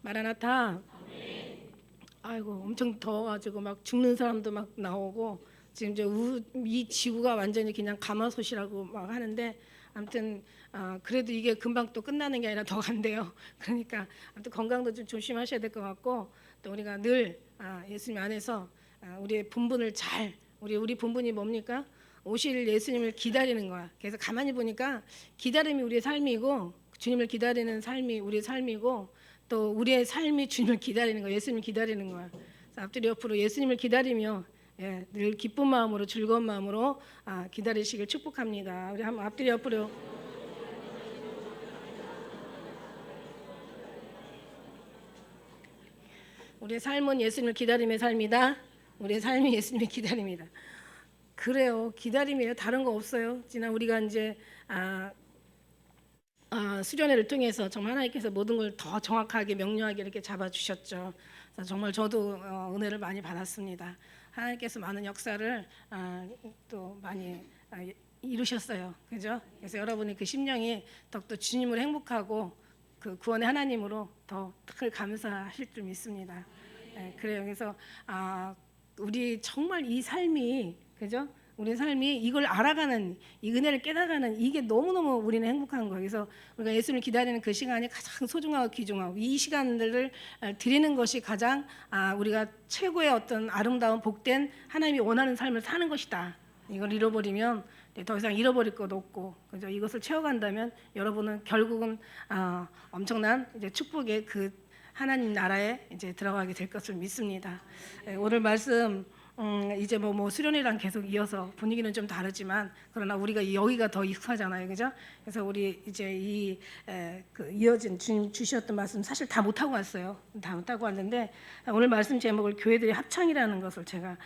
마라나타. 아이고 엄청 더워가지고 막 죽는 사람도 막 나오고 지금 이제 이 지구가 완전히 그냥 가마솥이라고 막 하는데 아무튼 그래도 이게 금방 또 끝나는 게 아니라 더 간대요. 그러니까 아무튼 건강도 좀 조심하셔야 될 것 같고 또 우리가 늘 예수님 안에서 우리의 본분을 잘 우리 본분이 뭡니까? 오실 예수님을 기다리는 거야. 그래서 가만히 보니까 기다림이 우리의 삶이고 주님을 기다리는 삶이 우리의 삶이고 또 우리의 삶이 주님을 기다리는 거야. 예수님을 기다리는 거야. 그래서 앞뒤로 옆으로 예수님을 기다리며 늘 기쁜 마음으로 즐거운 마음으로 기다리시길 축복합니다. 우리 한번 앞뒤로 옆으로 우리의 삶은 예수님을 기다림의 삶이다. 우리의 삶이 예수님을 기다림이다. 그래요. 기다림이에요. 다른 거 없어요. 지난 우리가 이제 수련회를 통해서 정말 하나님께서 모든 걸 더 정확하게 명료하게 이렇게 잡아주셨죠. 그래서 정말 저도 은혜를 많이 받았습니다. 하나님께서 많은 역사를 또 많이 이루셨어요. 그죠? 그래서 여러분의 그 심령이 더욱더 주님을 행복하고 그 구원의 하나님으로 더 감사하실 줄 믿습니다. 그래요. 그래서 우리 정말 이 삶이 그죠? 우리 삶이 이걸 알아가는 이 은혜를 깨달아가는 이게 너무너무 우리는 행복한 거예요. 그래서 우리가 예수님을 기다리는 그 시간이 가장 소중하고 귀중하고 이 시간들을 드리는 것이 가장 우리가 최고의 어떤 아름다운 복된 하나님이 원하는 삶을 사는 것이다. 이걸 잃어버리면 더 이상 잃어버릴 것 없고 그죠? 이것을 채워간다면 여러분은 결국은 엄청난 이제 축복의 그 하나님 나라에 이제 들어가게 될 것을 믿습니다. 오늘 말씀 이제 뭐 수련회랑 계속 이어서 분위기는 좀 다르지만 그러나 우리가 여기가 더 익숙하잖아요, 그죠? 그래서 우리 이제 그 이어진 주님 주셨던 말씀 사실 다 못하고 왔어요. 다 못하고 왔는데 오늘 말씀 제목을 교회들의 합창이라는 것을 제가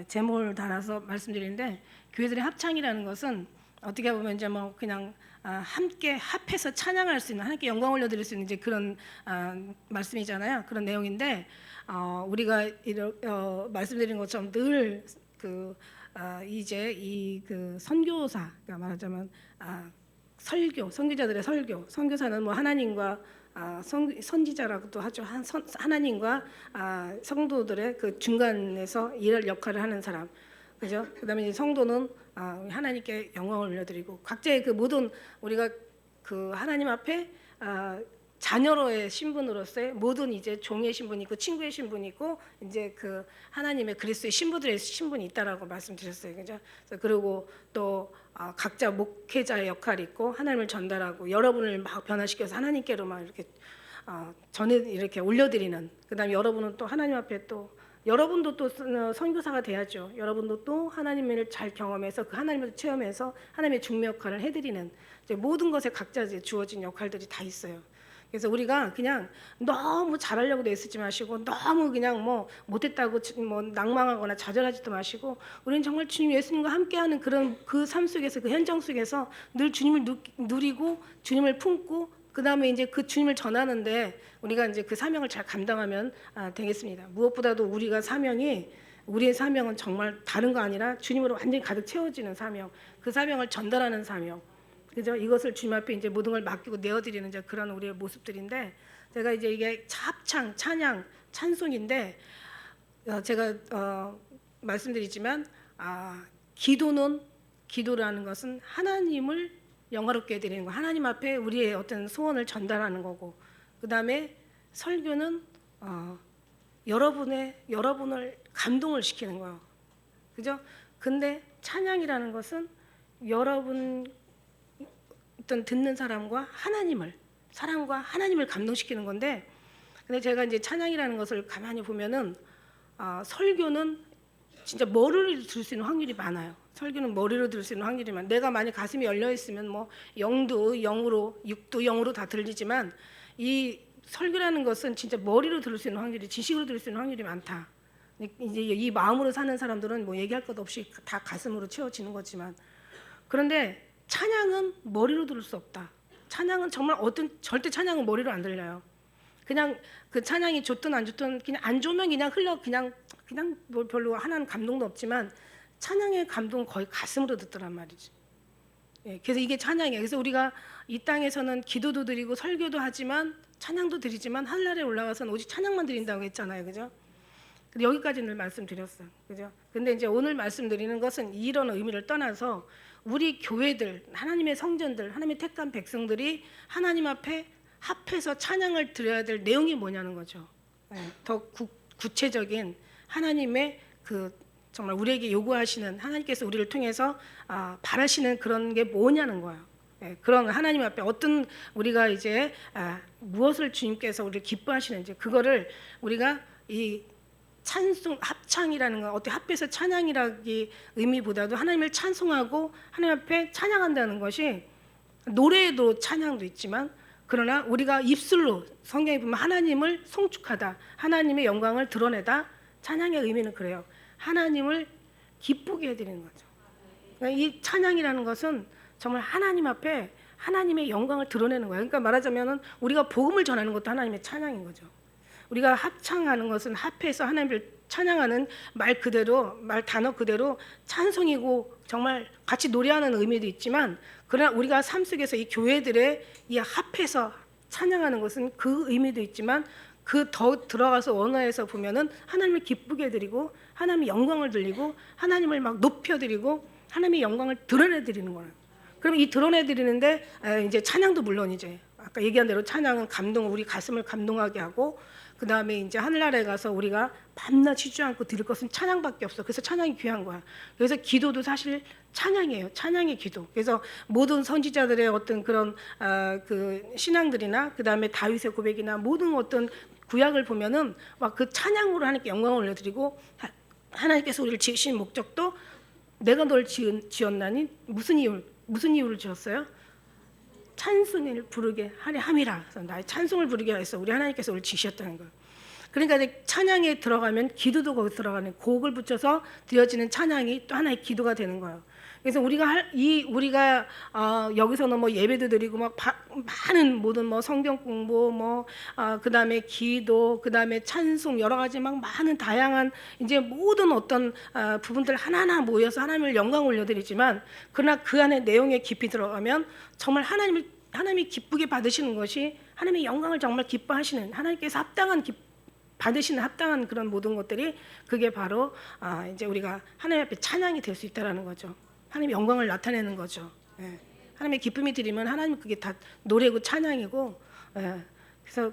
제목을 달아서 말씀드리는데 교회들의 합창이라는 것은 어떻게 보면 이제 뭐 그냥 함께 합해서 찬양할 수 있는 하나님께 영광 올려드릴 수 있는 이제 그런 말씀이잖아요. 그런 내용인데 우리가 말씀드린 것처럼 늘 그 이제 이 그 선교사 그러니까 말하자면 선교자들의 선교사는 뭐 하나님과 선지자라고도 하죠. 하나님과 성도들의 그 중간에서 일할 역할을 하는 사람. 그죠? 그다음에 이제 성도는 하나님께 영광을 올려드리고 각자의 그 모든 우리가 그 하나님 앞에 자녀로의 신분으로서의 모든 이제 종의 신분이 있고 친구의 신분이 있고 이제 그 하나님의 그리스도의 신부들의 신분이 있다라고 말씀드렸어요, 그죠? 그리고 또 각자 목회자의 역할이 있고 하나님을 전달하고 여러분을 막 변화시켜서 하나님께로 막 이렇게 전에 이렇게 올려드리는. 그다음에 여러분은 또 하나님 앞에 또 여러분도 또 선교사가 돼야죠. 여러분도 또 하나님을 잘 경험해서 그 하나님을 체험해서 하나님의 중매 역할을 해드리는 이제 모든 것에 각자 이제 주어진 역할들이 다 있어요. 그래서 우리가 그냥 너무 잘하려고 애쓰지 마시고 너무 그냥 뭐 못했다고 뭐 낭망하거나 좌절하지도 마시고 우리는 정말 주님 예수님과 함께하는 그런 그 삶 속에서 그 현장 속에서 늘 주님을 누리고 주님을 품고 그 다음에 이제 그 주님을 전하는데 우리가 이제 그 사명을 잘 감당하면 되겠습니다. 무엇보다도 우리의 사명은 정말 다른 거 아니라 주님으로 완전히 가득 채워지는 사명, 그 사명을 전달하는 사명, 그죠? 이것을 주님 앞에 이제 모든 걸 맡기고 내어드리는 이제 그런 우리의 모습들인데 제가 이제 이게 합창, 찬양, 찬송인데 제가 말씀드리지만 기도라는 것은 하나님을 영화롭게 해드리는 거, 하나님 앞에 우리의 어떤 소원을 전달하는 거고, 그 다음에 설교는 여러분을 감동을 시키는 거예요, 그죠? 근데 찬양이라는 것은 여러분 어떤 듣는 사람과 하나님을 감동시키는 건데, 근데 제가 이제 찬양이라는 것을 가만히 보면은 설교는 진짜 머리로 들을 수 있는 확률이 많아요. 설교는 머리로 들을 수 있는 확률이 많아요. 내가 만약 가슴이 열려 있으면 뭐 영도 영으로 육도 영으로 다 들리지만 이 설교라는 것은 진짜 머리로 들을 수 있는 확률이 지식으로 들을 수 있는 확률이 많다. 이제 이 마음으로 사는 사람들은 뭐 얘기할 것 없이 다 가슴으로 채워지는 거지만 그런데 찬양은 머리로 들을 수 없다. 찬양은 정말 절대 찬양은 머리로 안 들려요. 그냥 그 찬양이 좋든 안 좋든 그냥 안 좋으면 그냥 그냥 뭐 별로 하나는 감동도 없지만 찬양의 감동은 거의 가슴으로 듣더란 말이지. 예, 그래서 이게 찬양이에요. 그래서 우리가 이 땅에서는 기도도 드리고 설교도 하지만 찬양도 드리지만 하늘나라에 올라가서는 오직 찬양만 드린다고 했잖아요, 그죠? 근데 여기까지는 늘 말씀드렸어요, 그죠? 근데 이제 오늘 말씀드리는 것은 이런 의미를 떠나서 우리 교회들, 하나님의 성전들, 하나님의 택한 백성들이 하나님 앞에 합해서 찬양을 드려야 될 내용이 뭐냐는 거죠. 예, 더 구체적인 하나님의 그 정말 우리에게 요구하시는, 하나님께서 우리를 통해서 바라시는 그런 게 뭐냐는 거예요. 예, 그런 하나님 앞에 어떤 우리가 이제 무엇을 주님께서 우리를 기뻐하시는지, 그거를 우리가 이 찬송 합창이라는 건 어떻게 합해서 찬양이라기 의미보다도 하나님을 찬송하고 하나님 앞에 찬양한다는 것이, 노래에도 찬양도 있지만 그러나 우리가 입술로 성경에 보면 하나님을 송축하다, 하나님의 영광을 드러내다, 찬양의 의미는 그래요. 하나님을 기쁘게 해드리는 거죠. 그러니까 이 찬양이라는 것은 정말 하나님 앞에 하나님의 영광을 드러내는 거예요. 그러니까 말하자면은 우리가 복음을 전하는 것도 하나님의 찬양인 거죠. 우리가 합창하는 것은 합해서 하나님을 찬양하는 말 그대로, 말 단어 그대로 찬송이고 정말 같이 노래하는 의미도 있지만, 그러나 우리가 삶 속에서 이 교회들의 이 합해서 찬양하는 것은 그 의미도 있지만, 그 더 들어가서 원어에서 보면은 하나님을 기쁘게 드리고 하나님의 영광을 드리고 하나님을 막 높여드리고 하나님의 영광을 드러내드리는 거예요. 그럼 이 드러내드리는데 이제 찬양도 물론 이제 아까 얘기한 대로 찬양은 감동, 우리 가슴을 감동하게 하고, 그 다음에 이제 하늘나라에 가서 우리가 밤낮 쉬지 않고 드릴 것은 찬양밖에 없어. 그래서 찬양이 귀한 거야. 그래서 기도도 사실 찬양이에요. 찬양의 기도. 그래서 모든 선지자들의 어떤 그런 그 신앙들이나 그 다음에 다윗의 고백이나 모든 어떤 구약을 보면은 막 그 찬양으로 하나님께 영광을 올려드리고, 하나님께서 우리를 지으신 목적도 내가 널 지었나니 무슨 이유를 지었어요? 찬송을 부르게 하려 함이라. 그래서 나의 찬송을 부르게 해서 우리 하나님께서 우리를 지으셨다는 거예요. 그러니까 이제 찬양에 들어가면 기도도 거기 들어가는, 곡을 붙여서 드려지는 찬양이 또 하나의 기도가 되는 거예요. 그래서 우리가 여기서는 뭐 예배도 드리고 막 많은 모든 뭐 성경 공부 그다음에 기도, 그다음에 찬송, 여러 가지 막 많은 다양한 이제 모든 어떤 부분들 하나하나 모여서 하나님을 영광 올려드리지만, 그러나 그 안에 내용에 깊이 들어가면 정말 하나님이 기쁘게 받으시는 것이, 하나님의 영광을 정말 기뻐하시는, 하나님께서 받으시는 합당한 그런 모든 것들이, 그게 바로 이제 우리가 하나님 앞에 찬양이 될 수 있다라는 거죠. 하나님의 영광을 나타내는 거죠. 예. 하나님의 기쁨이 드리면 하나님 그게 다 노래고 찬양이고, 예.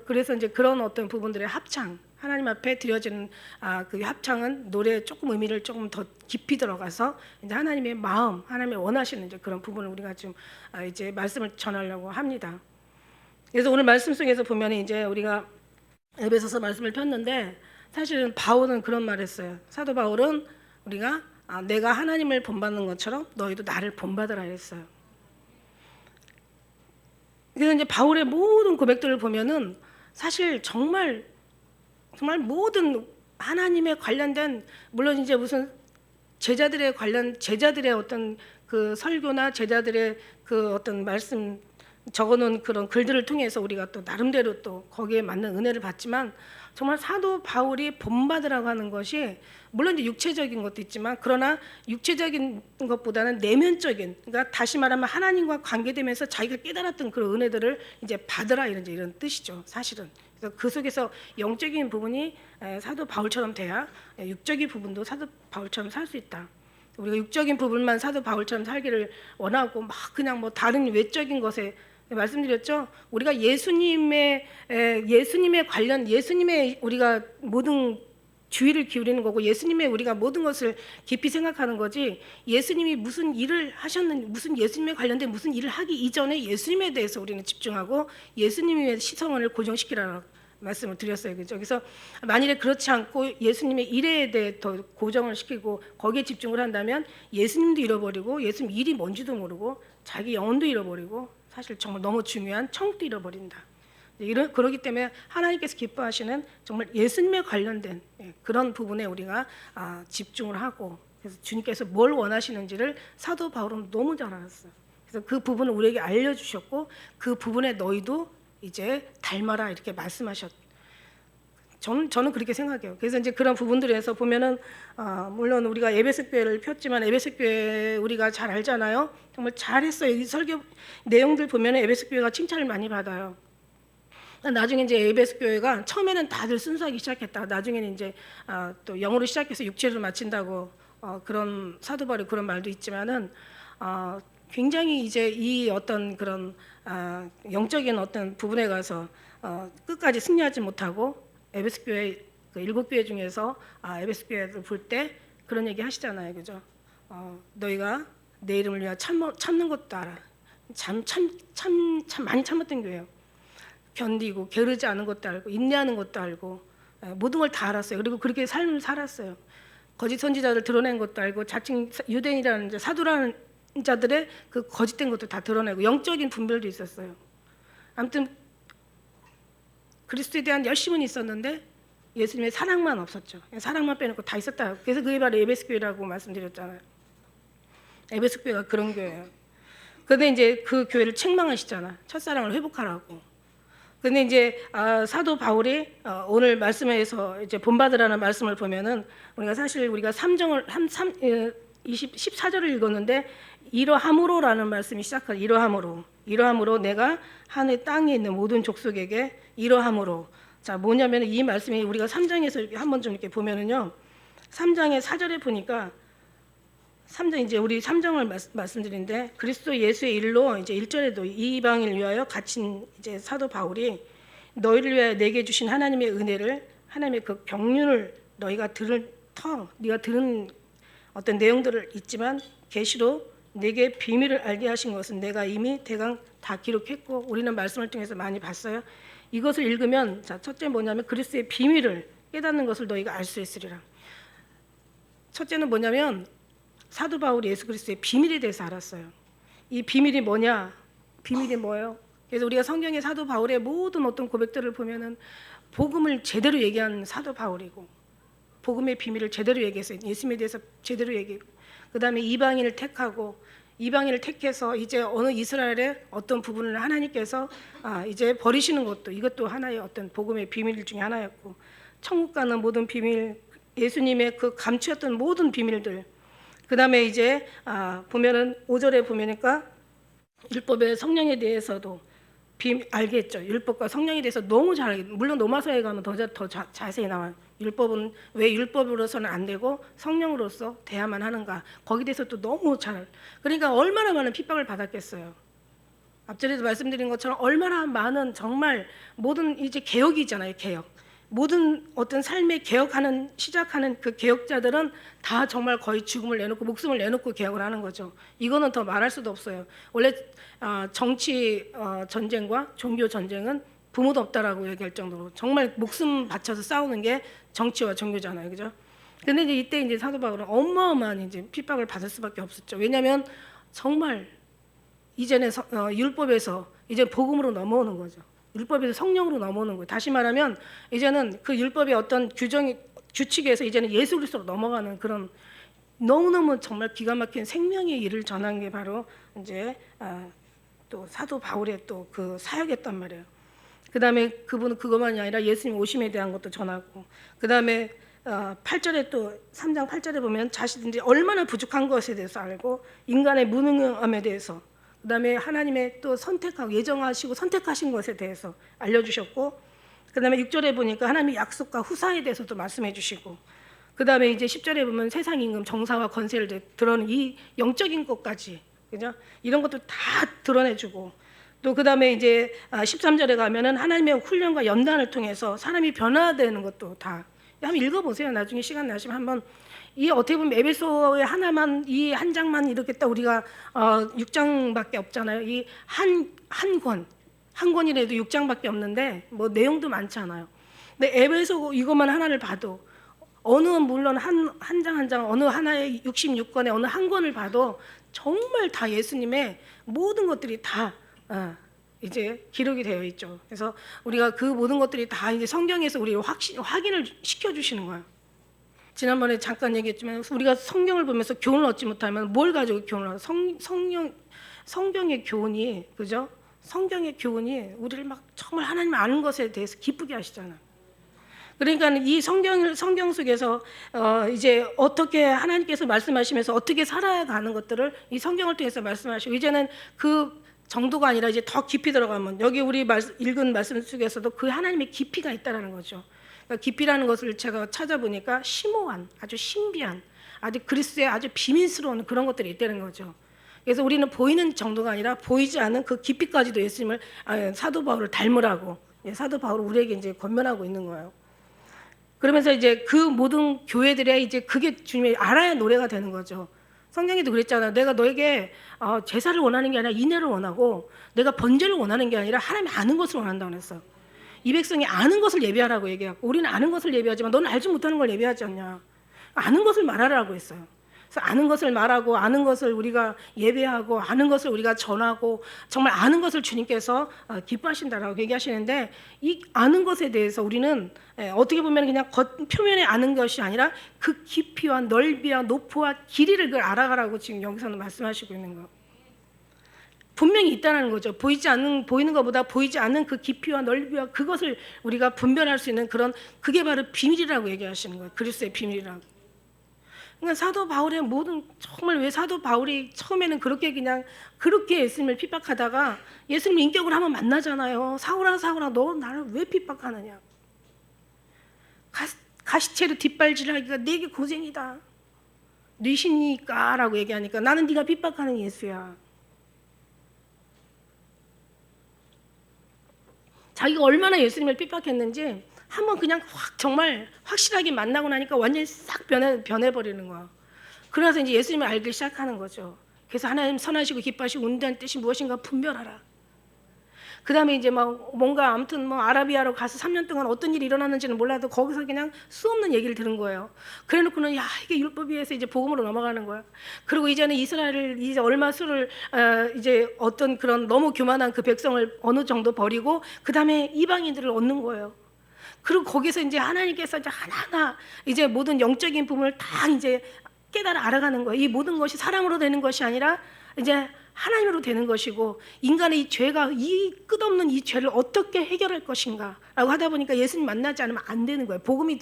그래서 이제 그런 어떤 부분들의 합창, 하나님 앞에 드려지는 그 합창은 노래에 조금 의미를 조금 더 깊이 들어가서 이제 하나님의 마음, 하나님의 원하시는 이제 그런 부분을 우리가 좀 이제 말씀을 전하려고 합니다. 그래서 오늘 말씀 속에서 보면 이제 우리가 에베소서 말씀을 폈는데, 사실은 바울은 그런 말했어요. 사도 바울은 우리가 내가 하나님을 본받는 것처럼 너희도 나를 본받으라 했어요. 그래서 이제 바울의 모든 고백들을 보면은 사실 정말 모든 하나님에 관련된, 물론 이제 무슨 제자들의 어떤 그 설교나 제자들의 그 어떤 말씀 적어놓은 그런 글들을 통해서 우리가 또 나름대로 또 거기에 맞는 은혜를 받지만, 정말 사도 바울이 본받으라고 하는 것이 물론 이제 육체적인 것도 있지만, 그러나 육체적인 것보다는 내면적인, 그러니까 다시 말하면 하나님과 관계되면서 자기가 깨달았던 그런 은혜들을 이제 받으라, 이런 뜻이죠, 사실은. 그래서 그 속에서 영적인 부분이 사도 바울처럼 돼야 육적인 부분도 사도 바울처럼 살 수 있다. 우리가 육적인 부분만 사도 바울처럼 살기를 원하고 막 그냥 뭐 다른 외적인 것에, 말씀드렸죠. 우리가 예수님의 관련, 예수님의 우리가 모든 주의를 기울이는 거고, 예수님의 우리가 모든 것을 깊이 생각하는 거지, 예수님이 무슨 일을 하셨는지, 무슨 예수님에 관련된 무슨 일을 하기 이전에 예수님에 대해서 우리는 집중하고 예수님의 시선을 고정시키라는 말씀을 드렸어요. 그죠? 그래서 만일에 그렇지 않고 예수님의 일에 대해 더 고정을 시키고 거기에 집중을 한다면 예수님도 잃어버리고 예수님 일이 뭔지도 모르고 자기 영혼도 잃어버리고, 사실 정말 너무 중요한 천국도 잃어버린다. 그렇기 때문에 하나님께서 기뻐하시는 정말 예수님에 관련된 그런 부분에 우리가 집중을 하고, 그래서 주님께서 뭘 원하시는지를 사도 바울은 너무 잘 알았어요. 그래서 그 부분을 우리에게 알려주셨고, 그 부분에 너희도 이제 닮아라 이렇게 말씀하셨. 저는 그렇게 생각해요. 그래서 이제 그런 부분들에서 보면은 물론 우리가 에베소 교회를 폈지만 에베소 교회 우리가 잘 알잖아요. 정말 잘했어요. 이 설교 내용들 보면은 에베소 교회가 칭찬을 많이 받아요. 나중에 이제 에베소 교회가 처음에는 다들 순수하기 시작했다. 나중에는 이제 또 영으로 시작해서 육체로 마친다고 그런 사도 바울의 그런 말도 있지만은 굉장히 이제 이 어떤 그런 영적인 어떤 부분에 가서 끝까지 승리하지 못하고 에베소 교회 그 7교회 중에서 에베소 교회를 볼 때 그런 얘기 하시잖아요, 그죠? 너희가 내 이름을 위하여 참는 것도 알아. 참 많이 참았던 교회예요. 견디고 게으르지 않은 것도 알고 인내하는 것도 알고 모든 걸 다 알았어요. 그리고 그렇게 삶을 살았어요. 거짓 선지자들 드러낸 것도 알고 자칭 유대인이라는 이제 사도라는 자들의 그 거짓된 것도 다 드러내고 영적인 분별도 있었어요. 아무튼 그리스도에 대한 열심은 있었는데 예수님의 사랑만 없었죠. 사랑만 빼놓고 다 있었다. 그래서 그게 바로 에베소 교회라고 말씀드렸잖아요. 에베소 교회가 그런 교회예요. 그런데 이제 그 교회를 책망하시잖아. 첫사랑을 회복하라고. 근데 이제 사도 바울이 오늘 말씀에서 이제 본받으라는 말씀을 보면은 우리가 사실 우리가 14절을 읽었는데 이러함으로라는 말씀이 시작하죠. 이러함으로 내가 하늘 땅에 있는 모든 족속에게 이러함으로. 자, 뭐냐면 이 말씀이 우리가 3장에서 한번 좀 이렇게 보면은요. 3장의 4절에 보니까 3장 이제 우리 3장을 말씀드리는데 그리스도 예수의 일로 이제 1절에도 이방인을 위하여 갇힌 이제 사도 바울이 너희를 위하여 내게 주신 하나님의 은혜를 하나님의 그 경륜을 네가 들은 어떤 내용들을 있지만 계시로 내게 비밀을 알게 하신 것은 내가 이미 대강 다 기록했고 우리는 말씀을 통해서 많이 봤어요. 이것을 읽으면 자, 첫째 뭐냐면 그리스도의 비밀을 깨닫는 것을 너희가 알 수 있으리라. 첫째는 뭐냐면 사도 바울이 예수 그리스도의 비밀에 대해서 알았어요. 이 비밀이 뭐냐? 비밀이 뭐예요? 그래서 우리가 성경의 사도 바울의 모든 어떤 고백들을 보면은 복음을 제대로 얘기한 사도 바울이고 복음의 비밀을 제대로 얘기했어요. 예수님에 대해서 제대로 얘기했고 그다음에 이방인을 택해서 이제 어느 이스라엘의 어떤 부분을 하나님께서 이제 버리시는 것도 이것도 하나의 어떤 복음의 비밀 중에 하나였고 천국 가는 모든 비밀 예수님의 그 감추었던 모든 비밀들 그다음에 이제 보면은 5절에 보면니까 율법의 성령에 대해서도 알겠죠. 율법과 성령에 대해서 너무 잘 알겠죠. 물론 로마서에 가면 더 자세히 나와요. 율법은 왜 율법으로서는 안 되고 성령으로서 돼야만 하는가. 거기에 대해서 또 너무 잘. 그러니까 얼마나 많은 핍박을 받았겠어요. 앞전에도 말씀드린 것처럼 얼마나 많은 정말 모든 이제 개혁이 있잖아요. 개혁. 모든 어떤 삶의 시작하는 그 개혁자들은 다 정말 거의 죽음을 내놓고 목숨을 내놓고 개혁을 하는 거죠. 이거는 더 말할 수도 없어요. 원래 정치 전쟁과 종교 전쟁은 부모도 없다라고 얘기할 정도로 정말 목숨 바쳐서 싸우는 게 정치와 종교잖아요, 그죠? 근데 이제 이때 사도 바울은 어마어마한 이제 핍박을 받을 수밖에 없었죠. 왜냐하면 정말 이전에 율법에서 이제 복음으로 넘어오는 거죠. 율법에서 성령으로 넘어오는 거예요. 다시 말하면 이제는 그 율법의 어떤 규칙에서 이제는 예수 그리스도로 넘어가는 그런 너무너무 정말 기가 막힌 생명의 일을 전한 게 바로 이제 또 사도 바울의 또 그 사역이었단 말이에요. 그다음에 그분은 그것만이 아니라 예수님 오심에 대한 것도 전하고 그다음에 8절에 또 3장 8절에 보면 자신들이 얼마나 부족한 것에 대해서 알고 인간의 무능함에 대해서 그다음에 하나님의 또 선택하고 예정하시고 선택하신 것에 대해서 알려주셨고 그다음에 6절에 보니까 하나님의 약속과 후사에 대해서도 말씀해 주시고 그다음에 이제 10절에 보면 세상 임금 정사와 권세를 드러낸 이 영적인 것까지 그죠? 이런 것도 다 드러내주고 또 그다음에 이제 13절에 가면은 하나님의 훈련과 연단을 통해서 사람이 변화되는 것도 다 한번 읽어보세요. 나중에 시간 나시면 한번 이 어떻게 보면 에베소의 하나만 이 한 장만 이렇게 딱 우리가 6장밖에 없잖아요. 이 한 권이라도 6장밖에 없는데 뭐 내용도 많잖아요. 근데 에베소 이것만 하나를 봐도 물론 한 장 한 장 어느 하나의 66권의 어느 한 권을 봐도 정말 다 예수님의 모든 것들이 다 이제 기록이 되어 있죠. 그래서 우리가 그 모든 것들이 다 이제 성경에서 우리를 확인을 시켜주시는 거예요. 지난번에 잠깐 얘기했지만 우리가 성경을 보면서 교훈을 얻지 못하면 뭘 가지고 교훈을 하죠? 성경의 교훈이 그죠? 성경의 교훈이 우리를 막 정말 하나님 아는 것에 대해서 기쁘게 하시잖아요. 그러니까 이 성경 속에서 이제 어떻게 하나님께서 말씀하시면서 어떻게 살아가는 것들을 이 성경을 통해서 말씀하시고, 이제는 그 정도가 아니라 이제 더 깊이 들어가면 여기 우리 읽은 말씀 속에서도 그 하나님의 깊이가 있다라는 거죠. 그러니까 깊이라는 것을 제가 찾아보니까 심오한, 아주 신비한, 아주 그리스도의 아주 비밀스러운 그런 것들이 있다는 거죠. 그래서 우리는 보이는 정도가 아니라 보이지 않는 그 깊이까지도 예수님을, 사도 바울을 닮으라고, 사도 바울은 우리에게 이제 권면하고 있는 거예요. 그러면서 이제 그 모든 교회들의 이제 그게 주님이 알아야 노래가 되는 거죠. 성경에도 그랬잖아요. 내가 너에게 제사를 원하는 게 아니라 인애를 원하고, 내가 번제를 원하는 게 아니라 하나님이 아는 것을 원한다고 그랬어요. 이 백성이 아는 것을 예배하라고 얘기하고, 우리는 아는 것을 예배하지만 너는 알지 못하는 걸 예배하지 않냐. 아는 것을 말하라고 했어요. 그래서 아는 것을 말하고, 아는 것을 우리가 예배하고, 아는 것을 우리가 전하고, 정말 아는 것을 주님께서 기뻐하신다라고 얘기하시는데, 이 아는 것에 대해서 우리는 어떻게 보면 그냥 표면에 아는 것이 아니라 그 깊이와 넓이와 높이와 길이를 그걸 알아가라고 지금 여기서는 말씀하시고 있는 거예요. 분명히 있다는 거죠. 보이는 것보다 보이지 않는 그 깊이와 넓이와 그것을 우리가 분별할 수 있는 그게 바로 비밀이라고 얘기하시는 거예요. 그리스도의 비밀이라고. 그러니까 사도 바울의 모든, 정말 왜 사도 바울이 처음에는 그렇게 예수님을 핍박하다가 예수님 인격을 한번 만나잖아요. 사울아 너 나를 왜 핍박하느냐. 가시채로 뒷발질하기가 내게 고생이다. 네 신이니까 라고 얘기하니까 나는 네가 핍박하는 예수야. 자기가 얼마나 예수님을 핍박했는지 한번 그냥 정말 확실하게 만나고 나니까 완전히 싹 변해버리는 거야. 그러면서 이제 예수님을 알기 시작하는 거죠. 그래서 하나님 선하시고 기뻐하시고 온다는 뜻이 무엇인가 분별하라. 그 다음에 이제 뭔가 아무튼 아라비아로 가서 3년 동안 어떤 일이 일어났는지는 몰라도 거기서 그냥 수없는 얘기를 들은 거예요. 그래 놓고는 이게 율법에 의해서 이제 복음으로 넘어가는 거야. 그리고 이제는 이스라엘을 이제 얼마 수를 이제 어떤 그런 너무 교만한 그 백성을 어느 정도 버리고 그 다음에 이방인들을 얻는 거예요. 그리고 거기서 이제 하나님께서 이제 하나하나 이제 모든 영적인 부분을 다 이제 깨달아 알아가는 거예요. 이 모든 것이 사람으로 되는 것이 아니라 이제 하나님으로 되는 것이고, 인간의 이 죄가, 이 끝없는 이 죄를 어떻게 해결할 것인가 라고 하다 보니까 예수님 만나지 않으면 안 되는 거예요. 복음이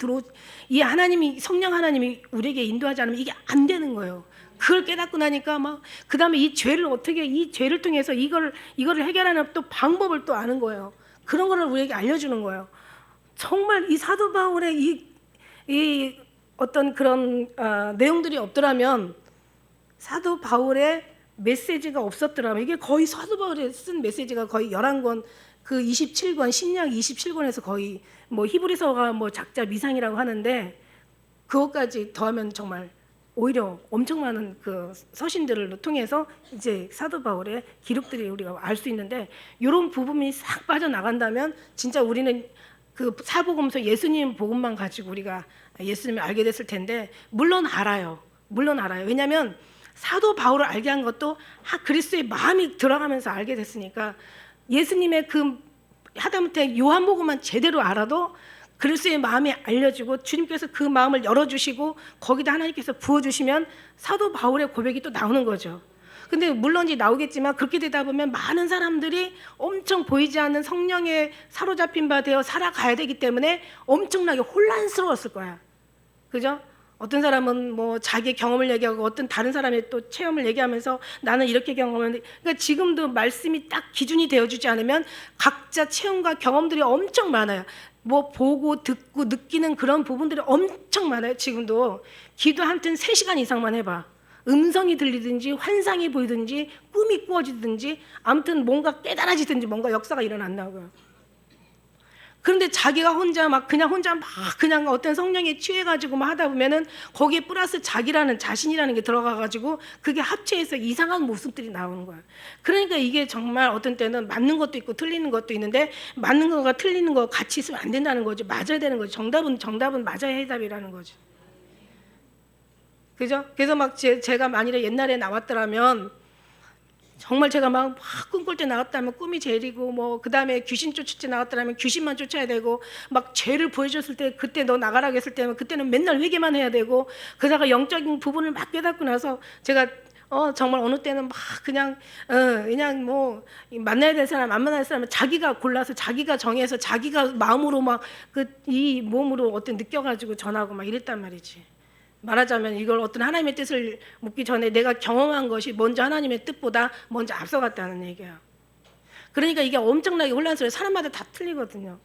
이 성령 하나님이 우리에게 인도하지 않으면 이게 안 되는 거예요. 그걸 깨닫고 나니까 그 다음에 이 죄를 통해서 이거를 해결하는 또 방법을 또 아는 거예요. 그런 거를 우리에게 알려주는 거예요. 정말 이 사도 바울의 이 어떤 그런 내용들이 없더라면, 사도 바울의 메시지가 없었더라면, 이게 거의 사도 바울이 쓴 메시지가 거의 11권, 그 27권, 신약 27권에서 거의 히브리서가 작자 미상이라고 하는데, 그것까지 더하면 정말 오히려 엄청 많은 그 서신들을 통해서 이제 사도 바울의 기록들이 우리가 알 수 있는데, 이런 부분이 싹 빠져나간다면 진짜 우리는 그 사복음서 예수님 복음만 가지고 우리가 예수님을 알게 됐을 텐데, 물론 알아요. 왜냐하면 사도 바울을 알게 한 것도 그리스도의 마음이 들어가면서 알게 됐으니까, 예수님의 그 하다못해 요한복음만 제대로 알아도 그리스도의 마음이 알려지고 주님께서 그 마음을 열어주시고 거기다 하나님께서 부어주시면 사도 바울의 고백이 또 나오는 거죠. 근데 물론 이제 나오겠지만, 그렇게 되다 보면 많은 사람들이 엄청 보이지 않는 성령에 사로잡힌 바 되어 살아가야 되기 때문에 엄청나게 혼란스러웠을 거야. 그죠? 어떤 사람은 자기 경험을 얘기하고, 어떤 다른 사람의 또 체험을 얘기하면서 나는 이렇게 경험했는데, 그러니까 지금도 말씀이 딱 기준이 되어주지 않으면 각자 체험과 경험들이 엄청 많아요. 보고 듣고 느끼는 그런 부분들이 엄청 많아요. 지금도 기도 한튼 3시간 이상만 해봐. 음성이 들리든지 환상이 보이든지 꿈이 꾸어지든지 아무튼 뭔가 깨달아지든지 뭔가 역사가 일어난다고요. 그런데 자기가 혼자 그냥 어떤 성령에 취해가지고 하다 보면은 거기에 플러스 자신이라는 게 들어가가지고 그게 합체해서 이상한 모습들이 나오는 거야. 그러니까 이게 정말 어떤 때는 맞는 것도 있고 틀리는 것도 있는데, 맞는 거가 틀리는 거 같이 있으면 안 된다는 거죠. 맞아야 되는 거죠. 정답은 맞아야 해답이라는 거죠. 그죠? 그래서 제가 만일에 옛날에 나왔더라면, 정말 제가 막 꿈꿀 때 나왔다면 꿈이 죄리고, 그 다음에 귀신 쫓을 때 나왔더라면 귀신만 쫓아야 되고, 막 죄를 보여줬을 때 그때 너 나가라고 했을 때는 그때는 맨날 회개만 해야 되고, 그러다가 영적인 부분을 막 깨닫고 나서 제가 정말 어느 때는 막 그냥 뭐 만나야 될 사람 안 만나야 될 사람은 자기가 골라서 자기가 정해서 자기가 마음으로 막 이 몸으로 어떤 느껴가지고 전하고 막 이랬단 말이지. 말하자면 이걸 어떤 하나님의 뜻을 묻기 전에 내가 경험한 것이 먼저 하나님의 뜻보다 먼저 앞서갔다는 얘기야. 그러니까 이게 엄청나게 혼란스러워. 사람마다 다 틀리거든요.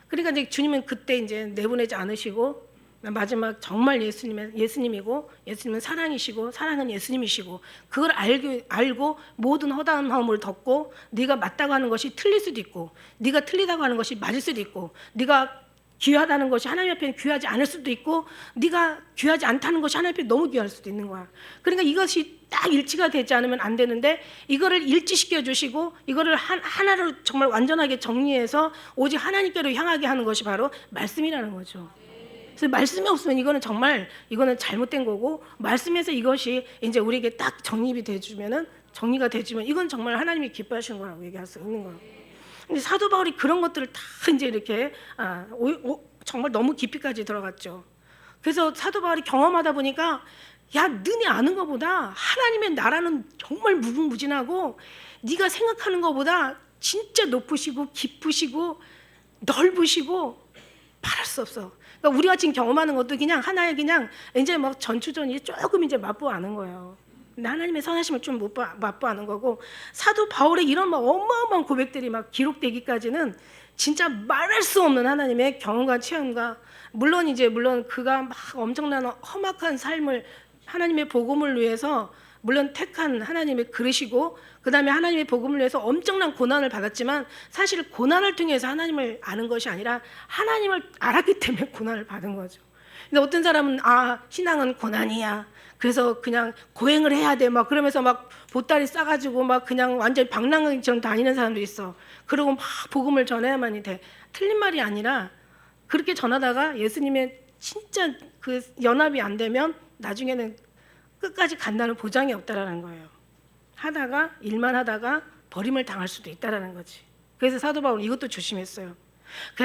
그러니까 이제 주님은 그때 이제 내보내지 않으시고 마지막 정말 예수님이고 예수님은 사랑이시고 사랑은 예수님이시고 그걸 알고 모든 허다한 마음을 덮고 네가 맞다고 하는 것이 틀릴 수도 있고 네가 틀리다고 하는 것이 맞을 수도 있고 네가 귀하다는 것이 하나님 앞에 귀하지 않을 수도 있고 네가 귀하지 않다는 것이 하나님 앞에 너무 귀할 수도 있는 거야. 그러니까 이것이 딱 일치가 되지 않으면 안 되는데 이거를 일치시켜 주시고 이거를 하나로 정말 완전하게 정리해서 오직 하나님께로 향하게 하는 것이 바로 말씀이라는 거죠. 그래서 말씀이 없으면 이거는 정말 이거는 잘못된 거고 말씀에서 이것이 이제 우리에게 딱 정립이 정리가 되주면 이건 정말 하나님이 기뻐하시는 거라고 얘기할 수 있는 거예요. 근데 사도 바울이 그런 것들을 다 이제 이렇게 정말 너무 깊이까지 들어갔죠. 그래서 사도 바울이 경험하다 보니까 야, 너네 아는 것보다 하나님의 나라는 정말 무궁무진하고 네가 생각하는 것보다 진짜 높으시고 깊으시고 넓으시고 말할 수 없어. 그러니까 우리가 지금 경험하는 것도 그냥 하나의 그냥 이제 막 전추전이 조금 이제 맛보아는 거예요. 근데 하나님의 선하심을 좀 맛보아는 거고 사도 바울의 이런 막 어마어마한 고백들이 막 기록되기까지는 진짜 말할 수 없는 하나님의 경험과 체험과 물론 그가 막 엄청난 험악한 삶을 하나님의 복음을 위해서 물론 택한 하나님의 그릇이고 그 다음에 하나님의 복음을 위해서 엄청난 고난을 받았지만 사실 고난을 통해서 하나님을 아는 것이 아니라 하나님을 알았기 때문에 고난을 받은 거죠. 근데 어떤 사람은 신앙은 고난이야. 그래서 그냥 고행을 해야 돼. 막 그러면서 막 보따리 싸가지고 막 그냥 완전히 방랑이처럼 다니는 사람도 있어. 그리고 막 복음을 전해야만이 돼. 틀린 말이 아니라 그렇게 전하다가 예수님의 진짜 그 연합이 안 되면 나중에는 끝까지 간다는 보장이 없다라는 거예요. 일만 하다가 버림을 당할 수도 있다라는 거지. 그래서 사도 바울은 이것도 조심했어요.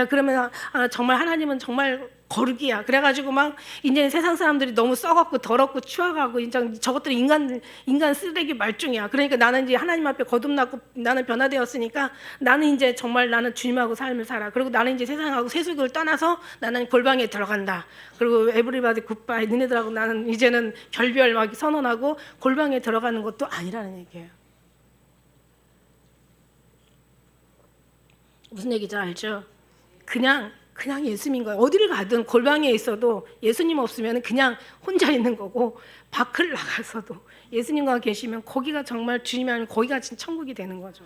그러면 정말 하나님은 정말 거룩이야. 그래가지고 막 이제 세상 사람들이 너무 썩었고 더럽고 추악하고 이제 저것들이 인간 쓰레기 말종이야. 그러니까 나는 이제 하나님 앞에 거듭났고 나는 변화되었으니까 나는 이제 정말 나는 주님하고 삶을 살아. 그리고 나는 이제 세상하고 세속을 떠나서 나는 골방에 들어간다. 그리고 에브리바디 굿바이 너네들하고 나는 이제는 결별 막 선언하고 골방에 들어가는 것도 아니라는 얘기예요. 무슨 얘기인지 알죠? 그냥 예수님인 거예요. 어디를 가든 골방에 있어도 예수님 없으면 그냥 혼자 있는 거고 밖을 나가서도 예수님과 계시면 거기가 정말 주님이 아니면 거기가 진짜 천국이 되는 거죠.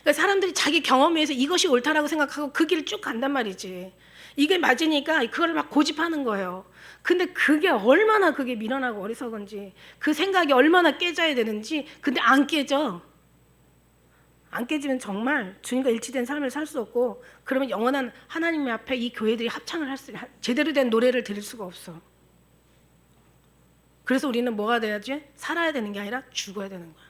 그러니까 사람들이 자기 경험에 의해서 이것이 옳다라고 생각하고 그 길을 쭉 간단 말이지. 이게 맞으니까 그걸 막 고집하는 거예요. 근데 그게 얼마나 그게 미련하고 어리석은지 그 생각이 얼마나 깨져야 되는지 근데 안 깨져. 안 깨지면 정말 주님과 일치된 삶을 살 수 없고 그러면 영원한 하나님 앞에 이 교회들이 합창을 제대로 된 노래를 들을 수가 없어. 그래서 우리는 뭐가 돼야지? 살아야 되는 게 아니라 죽어야 되는 거야.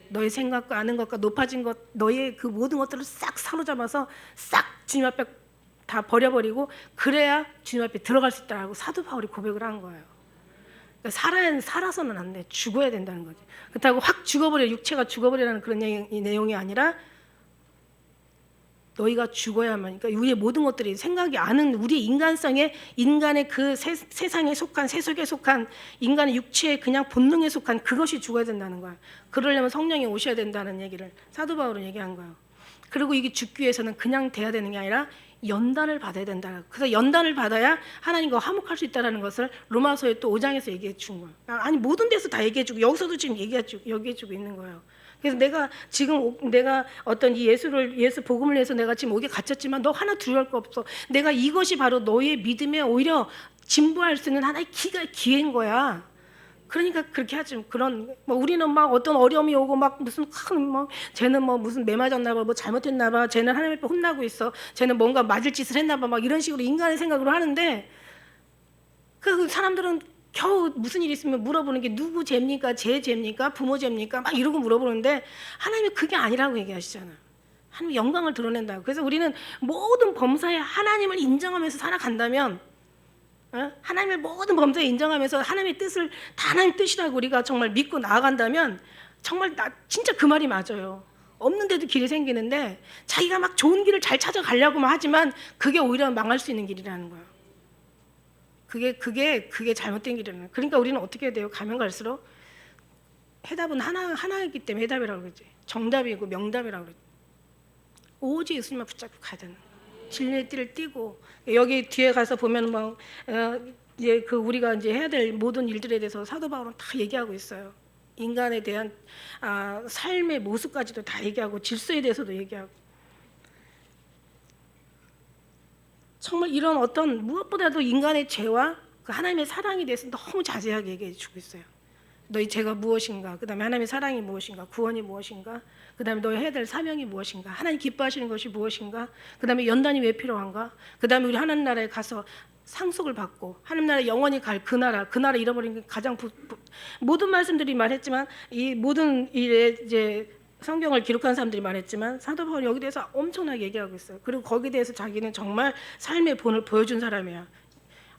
너의 생각과 아는 것과 높아진 것 너의 그 모든 것들을 싹 사로잡아서 싹 주님 앞에 다 버려버리고 그래야 주님 앞에 들어갈 수 있다라고 사도 바울이 고백을 한 거예요. 그러니까 살아서는 안 돼. 죽어야 된다는 거지. 그렇다고 확 죽어버려 육체가 죽어버리라는 그런 내용이 아니라 너희가 죽어야만 그러니까 우리의 모든 것들이 생각이 아는 우리 인간의 그 세상에 속한 세속에 속한 인간의 육체의 그냥 본능에 속한 그것이 죽어야 된다는 거야. 그러려면 성령이 오셔야 된다는 얘기를 사도 바울은 얘기한 거예요. 그리고 이게 죽기 위해서는 그냥 돼야 되는 게 아니라 연단을 받아야 된다. 그래서 연단을 받아야 하나님과 화목할 수 있다는 것을 로마서의 또 5장에서 얘기해 준 거예요. 아니 모든 데서 다 얘기해 주고 여기서도 지금 얘기해 주고 있는 거예요. 그래서 내가 어떤 예수 복음을 위해서 내가 지금 옥에 갇혔지만 너 하나 두려울 거 없어. 내가 이것이 바로 너의 믿음에 오히려 진보할 수 있는 하나의 기회인 거야. 그러니까 그렇게 하지. 우리는 막 어떤 어려움이 오고 막 무슨 쟤는 무슨 매 맞았나 봐, 잘못했나 봐, 쟤는 하나님 앞에 혼나고 있어, 쟤는 뭔가 맞을 짓을 했나 봐, 막 이런 식으로 인간의 생각으로 하는데 그 사람들은 겨우 무슨 일이 있으면 물어보는 게 누구 죄입니까, 제 죄입니까, 부모 죄입니까, 막 이러고 물어보는데 하나님이 그게 아니라고 얘기하시잖아. 하나님 영광을 드러낸다고. 그래서 우리는 모든 범사에 하나님을 인정하면서 살아간다면 하나님의 모든 범죄 인정하면서 하나님의 뜻을 다 하나님 뜻이라고 우리가 정말 믿고 나아간다면 정말 진짜 그 말이 맞아요. 없는데도 길이 생기는데 자기가 막 좋은 길을 잘 찾아가려고만 하지만 그게 오히려 망할 수 있는 길이라는 거예요. 그게 잘못된 길이라는 거예요. 그러니까 우리는 어떻게 해야 돼요? 가면 갈수록 해답은 하나이기 때문에 해답이라고 그러지. 정답이고 명답이라고 그러지. 오직 예수님만 붙잡고 가야 되는 거예요. 진리의 띠를 띠고 여기 뒤에 가서 보면 막 이제 그 우리가 이제 해야 될 모든 일들에 대해서 사도 바울은 다 얘기하고 있어요. 인간에 대한 삶의 모습까지도 다 얘기하고 질서에 대해서도 얘기하고 정말 이런 어떤 무엇보다도 인간의 죄와 그 하나님의 사랑에 대해서 너무 자세하게 얘기해 주고 있어요. 너희 죄가 무엇인가? 그 다음에 하나님의 사랑이 무엇인가? 구원이 무엇인가? 그 다음에 너희 해야 될 사명이 무엇인가? 하나님 기뻐하시는 것이 무엇인가? 그 다음에 연단이 왜 필요한가? 그 다음에 우리 하나님 나라에 가서 상속을 받고 하나님 나라에 영원히 갈 그 나라 잃어버린 게 가장 모든 말씀들이 말했지만 이 모든 일에 이제 성경을 기록한 사람들이 말했지만 사도 바울이 여기 대해서 엄청나게 얘기하고 있어요. 그리고 거기에 대해서 자기는 정말 삶의 본을 보여준 사람이야.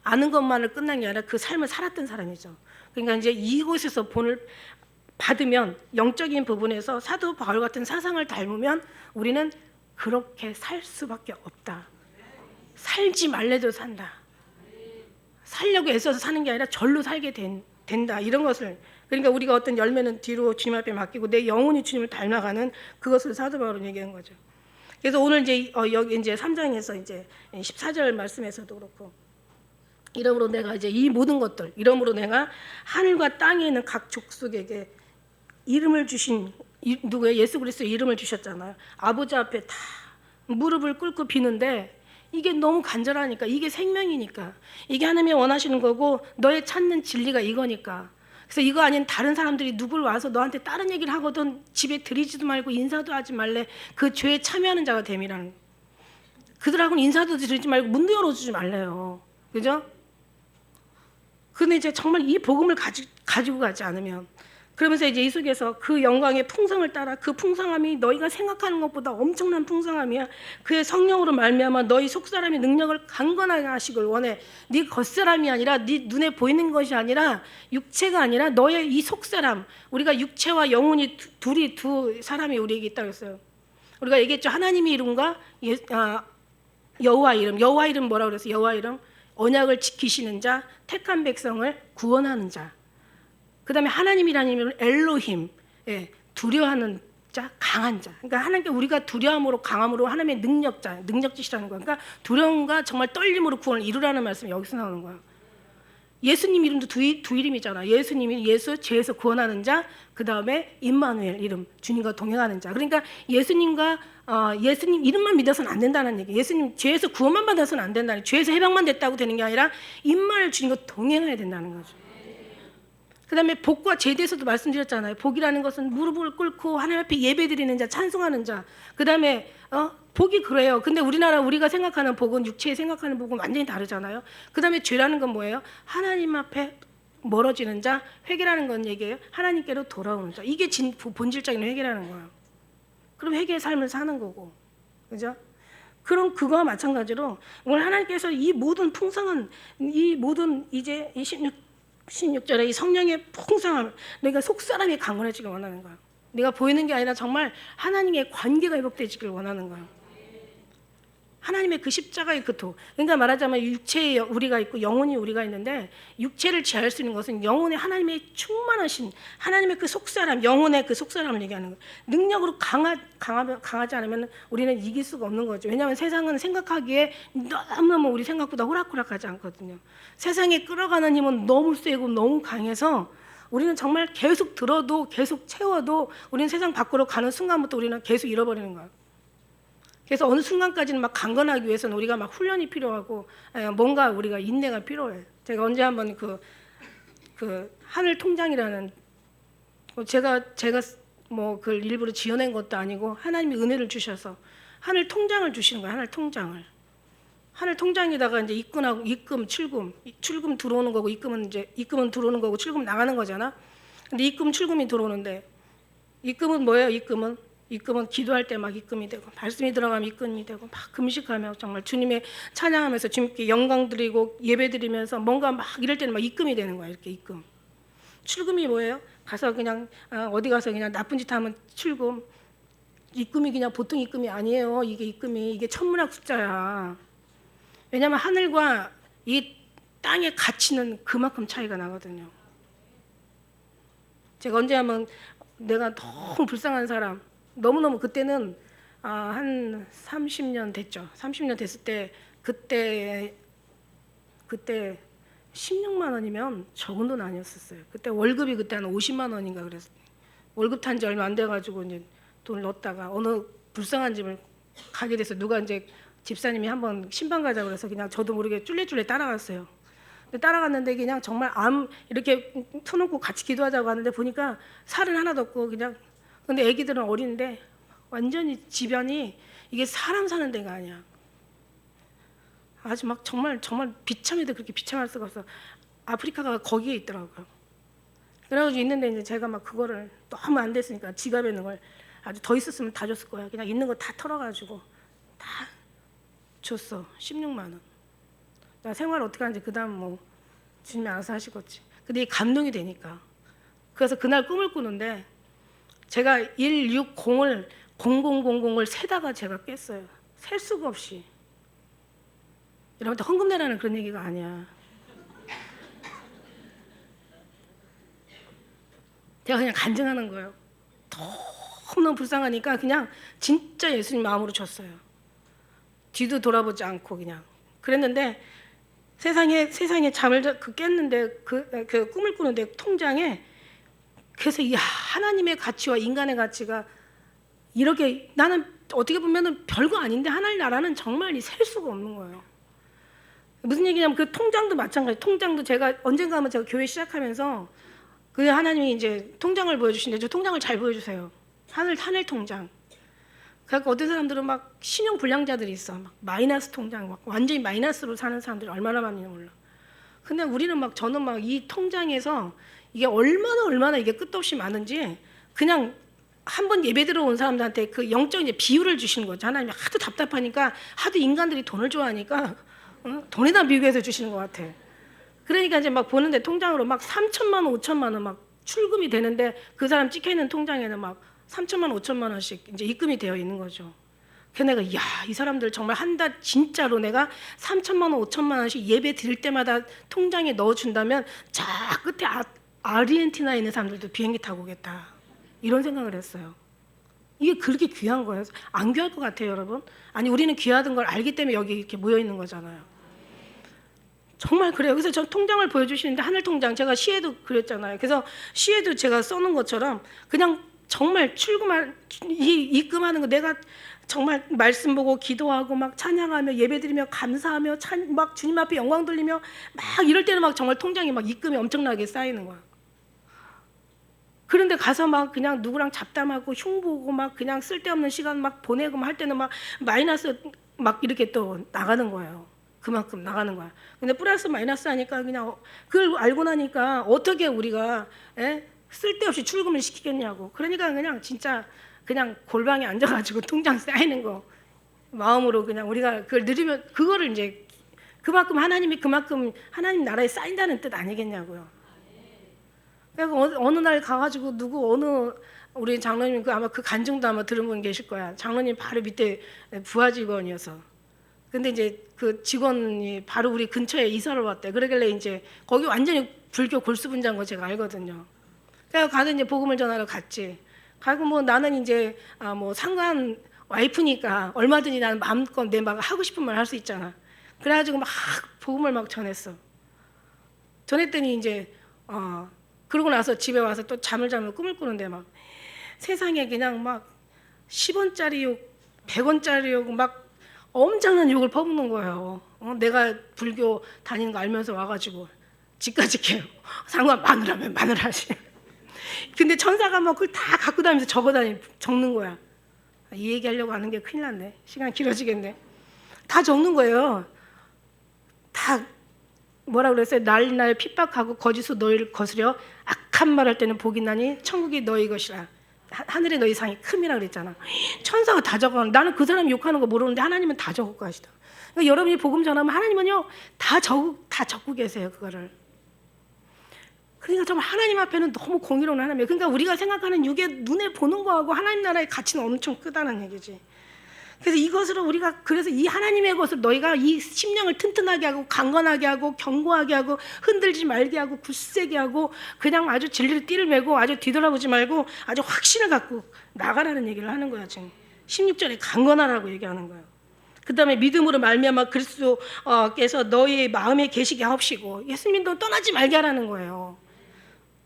아는 것만을 끝난 게 아니라 그 삶을 살았던 사람이죠. 그러니까 이제 이곳에서 본을 받으면 영적인 부분에서 사도 바울 같은 사상을 닮으면 우리는 그렇게 살 수밖에 없다. 살지 말래도 산다. 살려고 애써서 사는 게 아니라 절로 살게 된다. 이런 것을 그러니까 우리가 어떤 열매는 뒤로 주님 앞에 맡기고 내 영혼이 주님을 닮아가는 그것을 사도 바울은 얘기한 거죠. 그래서 오늘 이제 여기 이제 3장에서 이제 14절 말씀에서도 그렇고 이러므로 내가 이제 이 모든 것들 이러므로 내가 하늘과 땅에 있는 각 족속에게 이름을 주신 누구예요? 예수 그리스도의 이름을 주셨잖아요. 아버지 앞에 다 무릎을 꿇고 비는데 이게 너무 간절하니까 이게 생명이니까 이게 하나님이 원하시는 거고 너의 찾는 진리가 이거니까 그래서 이거 아닌 다른 사람들이 누굴 와서 너한테 다른 얘기를 하거든 집에 들이지도 말고 인사도 하지 말래. 그 죄에 참여하는 자가 됨이라는 그들하고는 인사도 드리지 말고 문도 열어주지 말래요. 그죠? 근데 이제 정말 이 복음을 가지고 가지 않으면 그러면서 이제 이 속에서 그 영광의 풍성을 따라 그 풍성함이 너희가 생각하는 것보다 엄청난 풍성함이야. 그의 성령으로 말미암아 너희 속사람의 능력을 강건하게 하시길 원해. 네 겉사람이 아니라 네 눈에 보이는 것이 아니라 육체가 아니라 너의 이 속사람 우리가 육체와 영혼이 둘이 두 사람이 우리에게 있다고 했어요. 우리가 얘기했죠. 하나님의 이름과 여호와 이름. 여호와 이름 뭐라고 그랬어요? 여호와 이름 언약을 지키시는 자 택한 백성을 구원하는 자. 그 다음에 하나님이라는 이름은 엘로힘, 두려워하는 자, 강한 자. 그러니까 하나님께 우리가 두려움으로 강함으로 하나님의 능력짓이라는 거야. 그러니까 두려움과 정말 떨림으로 구원을 이루라는 말씀이 여기서 나오는 거야. 예수님 이름도 두 이름이잖아. 예수님이 예수 죄에서 구원하는 자, 그 다음에 임마누엘 이름 주님과 동행하는 자. 그러니까 예수님과 예수님 이름만 믿어서는 안 된다는 얘기. 예수님 죄에서 구원만 받아서는 안 된다는. 죄에서 해방만 됐다고 되는 게 아니라 임마누엘 주님과 동행해야 된다는 거죠. 그 다음에 복과 제대에서도 말씀드렸잖아요. 복이라는 것은 무릎을 꿇고 하나님 앞에 예배드리는 자, 찬송하는 자. 그 다음에 복이 그래요. 근데 우리가 생각하는 복은 육체에 생각하는 복은 완전히 다르잖아요. 그 다음에 죄라는 건 뭐예요? 하나님 앞에 멀어지는 자, 회개라는 건 얘기예요. 하나님께로 돌아오는 자. 이게 본질적인 회개라는 거예요. 그럼 회개의 삶을 사는 거고, 그죠? 그럼 그거와 마찬가지로 오늘 하나님께서 이 모든 풍성한 이 모든 이제 이 16절에 이 성령의 풍성함, 내가 속사람이 강건해지길 원하는 거야. 내가 보이는 게 아니라 정말 하나님의 관계가 회복되지길 원하는 거야. 하나님의 그 십자가의 그 도. 그러니까 말하자면 육체에 우리가 있고 영혼이 우리가 있는데 육체를 제할 수 있는 것은 영혼의 하나님의 충만하신 하나님의 그 속사람, 영혼의 그 속사람을 얘기하는 거예요. 능력으로 강하지 않으면 우리는 이길 수가 없는 거죠. 왜냐하면 세상은 생각하기에 너무너무 우리 생각보다 호락호락하지 않거든요. 세상에 끌어가는 힘은 너무 세고 너무 강해서 우리는 정말 계속 들어도 계속 채워도 우리는 세상 밖으로 가는 순간부터 우리는 계속 잃어버리는 거예요. 그래서 어느 순간까지는 막 강건하기 위해서는 우리가 막 훈련이 필요하고 뭔가 우리가 인내가 필요해. 제가 언제 한번 그 하늘 통장이라는 제가 뭐 그걸 일부러 지어낸 것도 아니고 하나님이 은혜를 주셔서 하늘 통장을 주시는 거예요. 하늘 통장에다가 이제 입금, 출금 들어오는 거고 입금은 들어오는 거고 출금 나가는 거잖아. 근데 입금, 출금이 들어오는데 입금은 뭐예요? 입금은 입금은 기도할 때 막 입금이 되고, 말씀이 들어가면 입금이 되고, 막 금식하며 정말 주님의 찬양하면서 주님께 영광 드리고 예배 드리면서 뭔가 막 이럴 때는 막 입금이 되는 거야. 이렇게 입금. 출금이 뭐예요? 가서 그냥 어디 가서 그냥 나쁜 짓 하면 출금. 입금이 그냥 보통 입금이 아니에요. 이게 입금이, 이게 천문학 숫자야. 왜냐하면 하늘과 이 땅의 가치는 그만큼 차이가 나거든요. 제가 언제 하면 내가 너무 불쌍한 사람, 너무너무 그때는 한 30년 됐죠. 30년 됐을 때 그때 16만 원이면 적은 돈 아니었었어요. 그때 월급이 그때 한 50만 원인가 그랬어요. 월급 탄 지 얼마 안 돼가지고 이제 돈을 넣었다가 어느 불쌍한 집을 가게 돼서 누가 이제 집사님이 한번 신방 가자고 그래서 그냥 저도 모르게 쫄래쫄래 따라갔어요. 근데 따라갔는데 그냥 정말 이렇게 터놓고 같이 기도하자고 하는데 보니까 살은 하나도 없고 그냥, 근데 애기들은 어린데 완전히 지변이 이게 사람 사는 데가 아니야. 아주 막 정말 비참해도 그렇게 비참할 수가 없어. 아프리카가 거기에 있더라고요. 그래가지고 있는데 이제 제가 막 그거를 너무 안 됐으니까 지갑에 있는 걸 아주 더 있었으면 다 줬을 거야. 그냥 있는 거 다 털어가지고 다 줬어. 16만 원. 나 생활 어떻게 하는지 그 다음 뭐 주님이 알아서 하시겠지. 근데 이 감동이 되니까. 그래서 그날 꿈을 꾸는데 제가 160을 0000을 세다가 제가 깼어요. 셀 수가 없이. 여러분한테 헌금 내라는 그런 얘기가 아니야. 제가 그냥 간증하는 거예요. 너무너무 불쌍하니까 그냥 진짜 예수님 마음으로 줬어요. 뒤도 돌아보지 않고 그냥. 그랬는데 세상에 잠을 깼는데 그 꿈을 꾸는데 통장에, 그래서 이 하나님의 가치와 인간의 가치가 이렇게, 나는 어떻게 보면은 별거 아닌데 하나님 나라는 정말 셀 수가 없는 거예요. 무슨 얘기냐면 그 통장도 마찬가지. 통장도 제가 언젠가 하면 제가 교회 시작하면서 그 하나님이 이제 통장을 보여주시는데 저 통장을 잘 보여주세요. 하늘 통장. 그러니까 어떤 사람들은 막 신용 불량자들이 있어. 막 마이너스 통장, 막 완전히 마이너스로 사는 사람들이 얼마나 많은지 몰라. 근데 우리는 막, 저는 막 이 통장에서 이게 얼마나 이게 끝도 없이 많은지 그냥 한 번 예배 들어온 사람들한테 그 영적 이제 비율을 주시는 거죠. 하나님이 하도 답답하니까, 하도 인간들이 돈을 좋아하니까 돈에다 비교해서 주시는 것 같아. 그러니까 이제 막 보는데 통장으로 막 3천만 원, 5천만 원 막 출금이 되는데 그 사람 찍혀 있는 통장에는 막 3천만 원, 5천만 원씩 이제 입금이 되어 있는 거죠. 그래서 내가 이 사람들 정말 한 달 진짜로 내가 3천만 원, 5천만 원씩 예배 드릴 때마다 통장에 넣어준다면 저 끝에 아르헨티나에 있는 사람들도 비행기 타고 오겠다. 이런 생각을 했어요. 이게 그렇게 귀한 거예요. 안 귀할 것 같아요, 여러분? 아니, 우리는 귀하던 걸 알기 때문에 여기 이렇게 모여 있는 거잖아요. 정말 그래요. 그래서 저 통장을 보여주시는데 하늘 통장, 제가 시에도 그랬잖아요. 그래서 시에도 제가 써놓은 것처럼 그냥 정말 입금하는 거, 내가 정말 말씀 보고 기도하고 막 찬양하며 예배드리며 감사하며 막 주님 앞에 영광 돌리며 막 이럴 때는 막 정말 통장에 막 입금이 엄청나게 쌓이는 거야. 그런데 가서 막 그냥 누구랑 잡담하고 흉보고 막 그냥 쓸데없는 시간 막 보내고 막 할 때는 막 마이너스 막 이렇게 또 나가는 거예요. 그만큼 나가는 거야. 근데 플러스 마이너스 하니까 그냥 그걸 알고 나니까 어떻게 우리가 쓸데없이 출금을 시키겠냐고. 그러니까 그냥 진짜 그냥 골방에 앉아가지고 통장 쌓이는 거 마음으로 그냥 우리가 그걸 누리면 그거를 이제 그만큼 하나님 나라에 쌓인다는 뜻 아니겠냐고요. 그러니까 어느 날 가가지고 우리 장로님 아마 그 간증도 아마 들은 분 계실 거야. 장로님 바로 밑에 부하 직원이어서. 근데 이제 그 직원이 바로 우리 근처에 이사를 왔대. 그러길래 이제 거기 완전히 불교 골수분자인 거 제가 알거든요. 그래서 가서 이제 복음을 전하러 갔지. 가고 뭐 나는 이제 뭐 상관 와이프니까 얼마든지 나는 마음껏 내 막 하고 싶은 말 할 수 있잖아. 그래가지고 막 복음을 막 전했어. 전했더니 이제 그러고 나서 집에 와서 또 잠을 자면 꿈을 꾸는데 막 세상에 그냥 막 10원짜리 욕, 100원짜리 욕 막 엄청난 욕을 퍼붓는 거예요. 내가 불교 다니는 거 알면서 와가지고 집까지 개요. 상관 마누라면 마누라지. 근데 천사가 막 그걸 다 갖고 다니면서 적는 거야. 이 얘기하려고 하는 게 큰일 났네. 시간 길어지겠네. 다 적는 거예요. 다 뭐라 그랬어요? 날 핍박하고 거짓으로 너희를 거스려 악한 말 할 때는 복이 나니 천국이 너희 것이라. 하늘에 너희 상이 큼이라 그랬잖아. 천사가 다 적어. 나는 그 사람 욕하는 거 모르는데 하나님은 다 적을 것이다. 그러니까 여러분이 복음 전하면 하나님은요 다 적고 계세요 그거를. 그러니까 정말 하나님 앞에는 너무 공의로운 하나님이에요. 그러니까 우리가 생각하는 육의 눈에 보는 거하고 하나님 나라의 가치는 엄청 크다는 얘기지. 그래서 이것으로 우리가 그래서 이 하나님의 것을 너희가 이 심령을 튼튼하게 하고 강건하게 하고 견고하게 하고 흔들지 말게 하고 굳세게 하고 그냥 아주 진리를 띠를 메고 아주 뒤돌아보지 말고 아주 확신을 갖고 나가라는 얘기를 하는 거야. 지금 16절에 강건하라고 얘기하는 거예요. 그 다음에 믿음으로 말미암아 그리스도께서 너희 마음에 계시게 하옵시고 예수님도 떠나지 말게 하라는 거예요.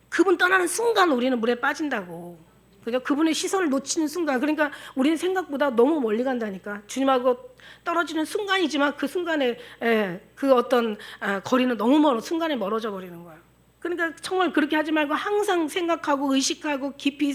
그분 떠나는 순간 우리는 물에 빠진다고. 그러니까 그분의 시선을 놓치는 순간, 그러니까 우리는 생각보다 너무 멀리 간다니까. 주님하고 떨어지는 순간이지만 그 순간에 그 어떤 거리는 너무 순간에 멀어져 버리는 거야. 그러니까 정말 그렇게 하지 말고 항상 생각하고 의식하고 깊이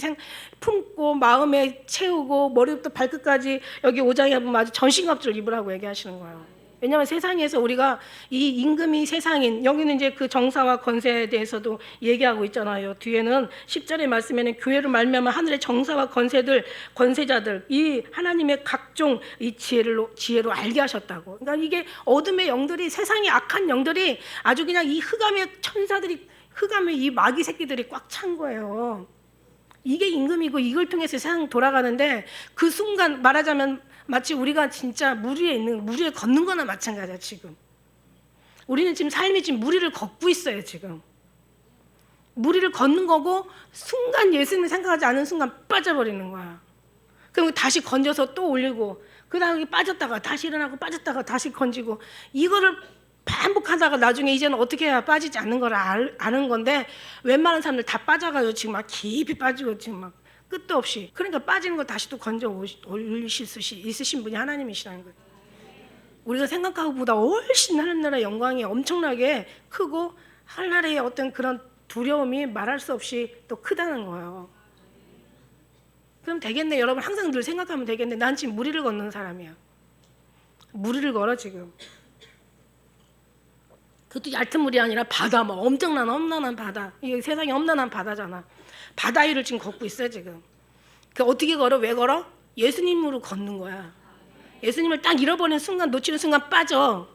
품고 마음에 채우고 머리부터 발끝까지 여기 5장에 보면 아주 전신갑주를 입으라고 얘기하시는 거예요. 왜냐하면 세상에서 우리가 이 임금이 세상인, 여기는 이제 그 정사와 권세에 대해서도 얘기하고 있잖아요. 뒤에는 10절의 말씀에는 교회로 말미암아 하늘의 정사와 권세자들 이 하나님의 각종 이 지혜로 알게 하셨다고. 그러니까 이게 어둠의 영들이, 세상의 악한 영들이 아주 그냥 이 흑암의 천사들이, 흑암의 이 마귀 새끼들이 꽉 찬 거예요. 이게 임금이고 이걸 통해서 세상 돌아가는데 그 순간 말하자면 마치 우리가 진짜 물 위에 걷는 거나 마찬가지야. 지금 우리는 지금 삶이 지금 물 위를 걷고 있어요. 지금 물 위를 걷는 거고 순간 예수님을 생각하지 않은 순간 빠져버리는 거야. 그럼 다시 건져서 또 올리고 그 다음에 빠졌다가 다시 일어나고 빠졌다가 다시 건지고 이거를 반복하다가 나중에 이제는 어떻게 해야 빠지지 않는 걸 아는 건데 웬만한 사람들 다 빠져가지고 지금 막 깊이 빠지고 지금 막 끝도 없이. 그러니까 빠지는 거 다시 또 건져 올리실 수 있으신 분이 하나님이시라는 거예요. 우리가 생각하고 보다 훨씬 하나님 나라의 영광이 엄청나게 크고 하나님의 어떤 그런 두려움이 말할 수 없이 또 크다는 거예요. 그럼 되겠네. 여러분 항상 늘 생각하면 되겠네. 난 지금 물 위를 걷는 사람이야. 물 위를 걸어 지금. 그것도 얕은 물이 아니라 바다, 뭐 엄청난 험난한 바다. 이게 세상에 험난한 바다잖아. 바다 위를 지금 걷고 있어요 지금. 그 어떻게 걸어? 왜 걸어? 예수님으로 걷는 거야. 예수님을 딱 잃어버리는 순간, 놓치는 순간 빠져.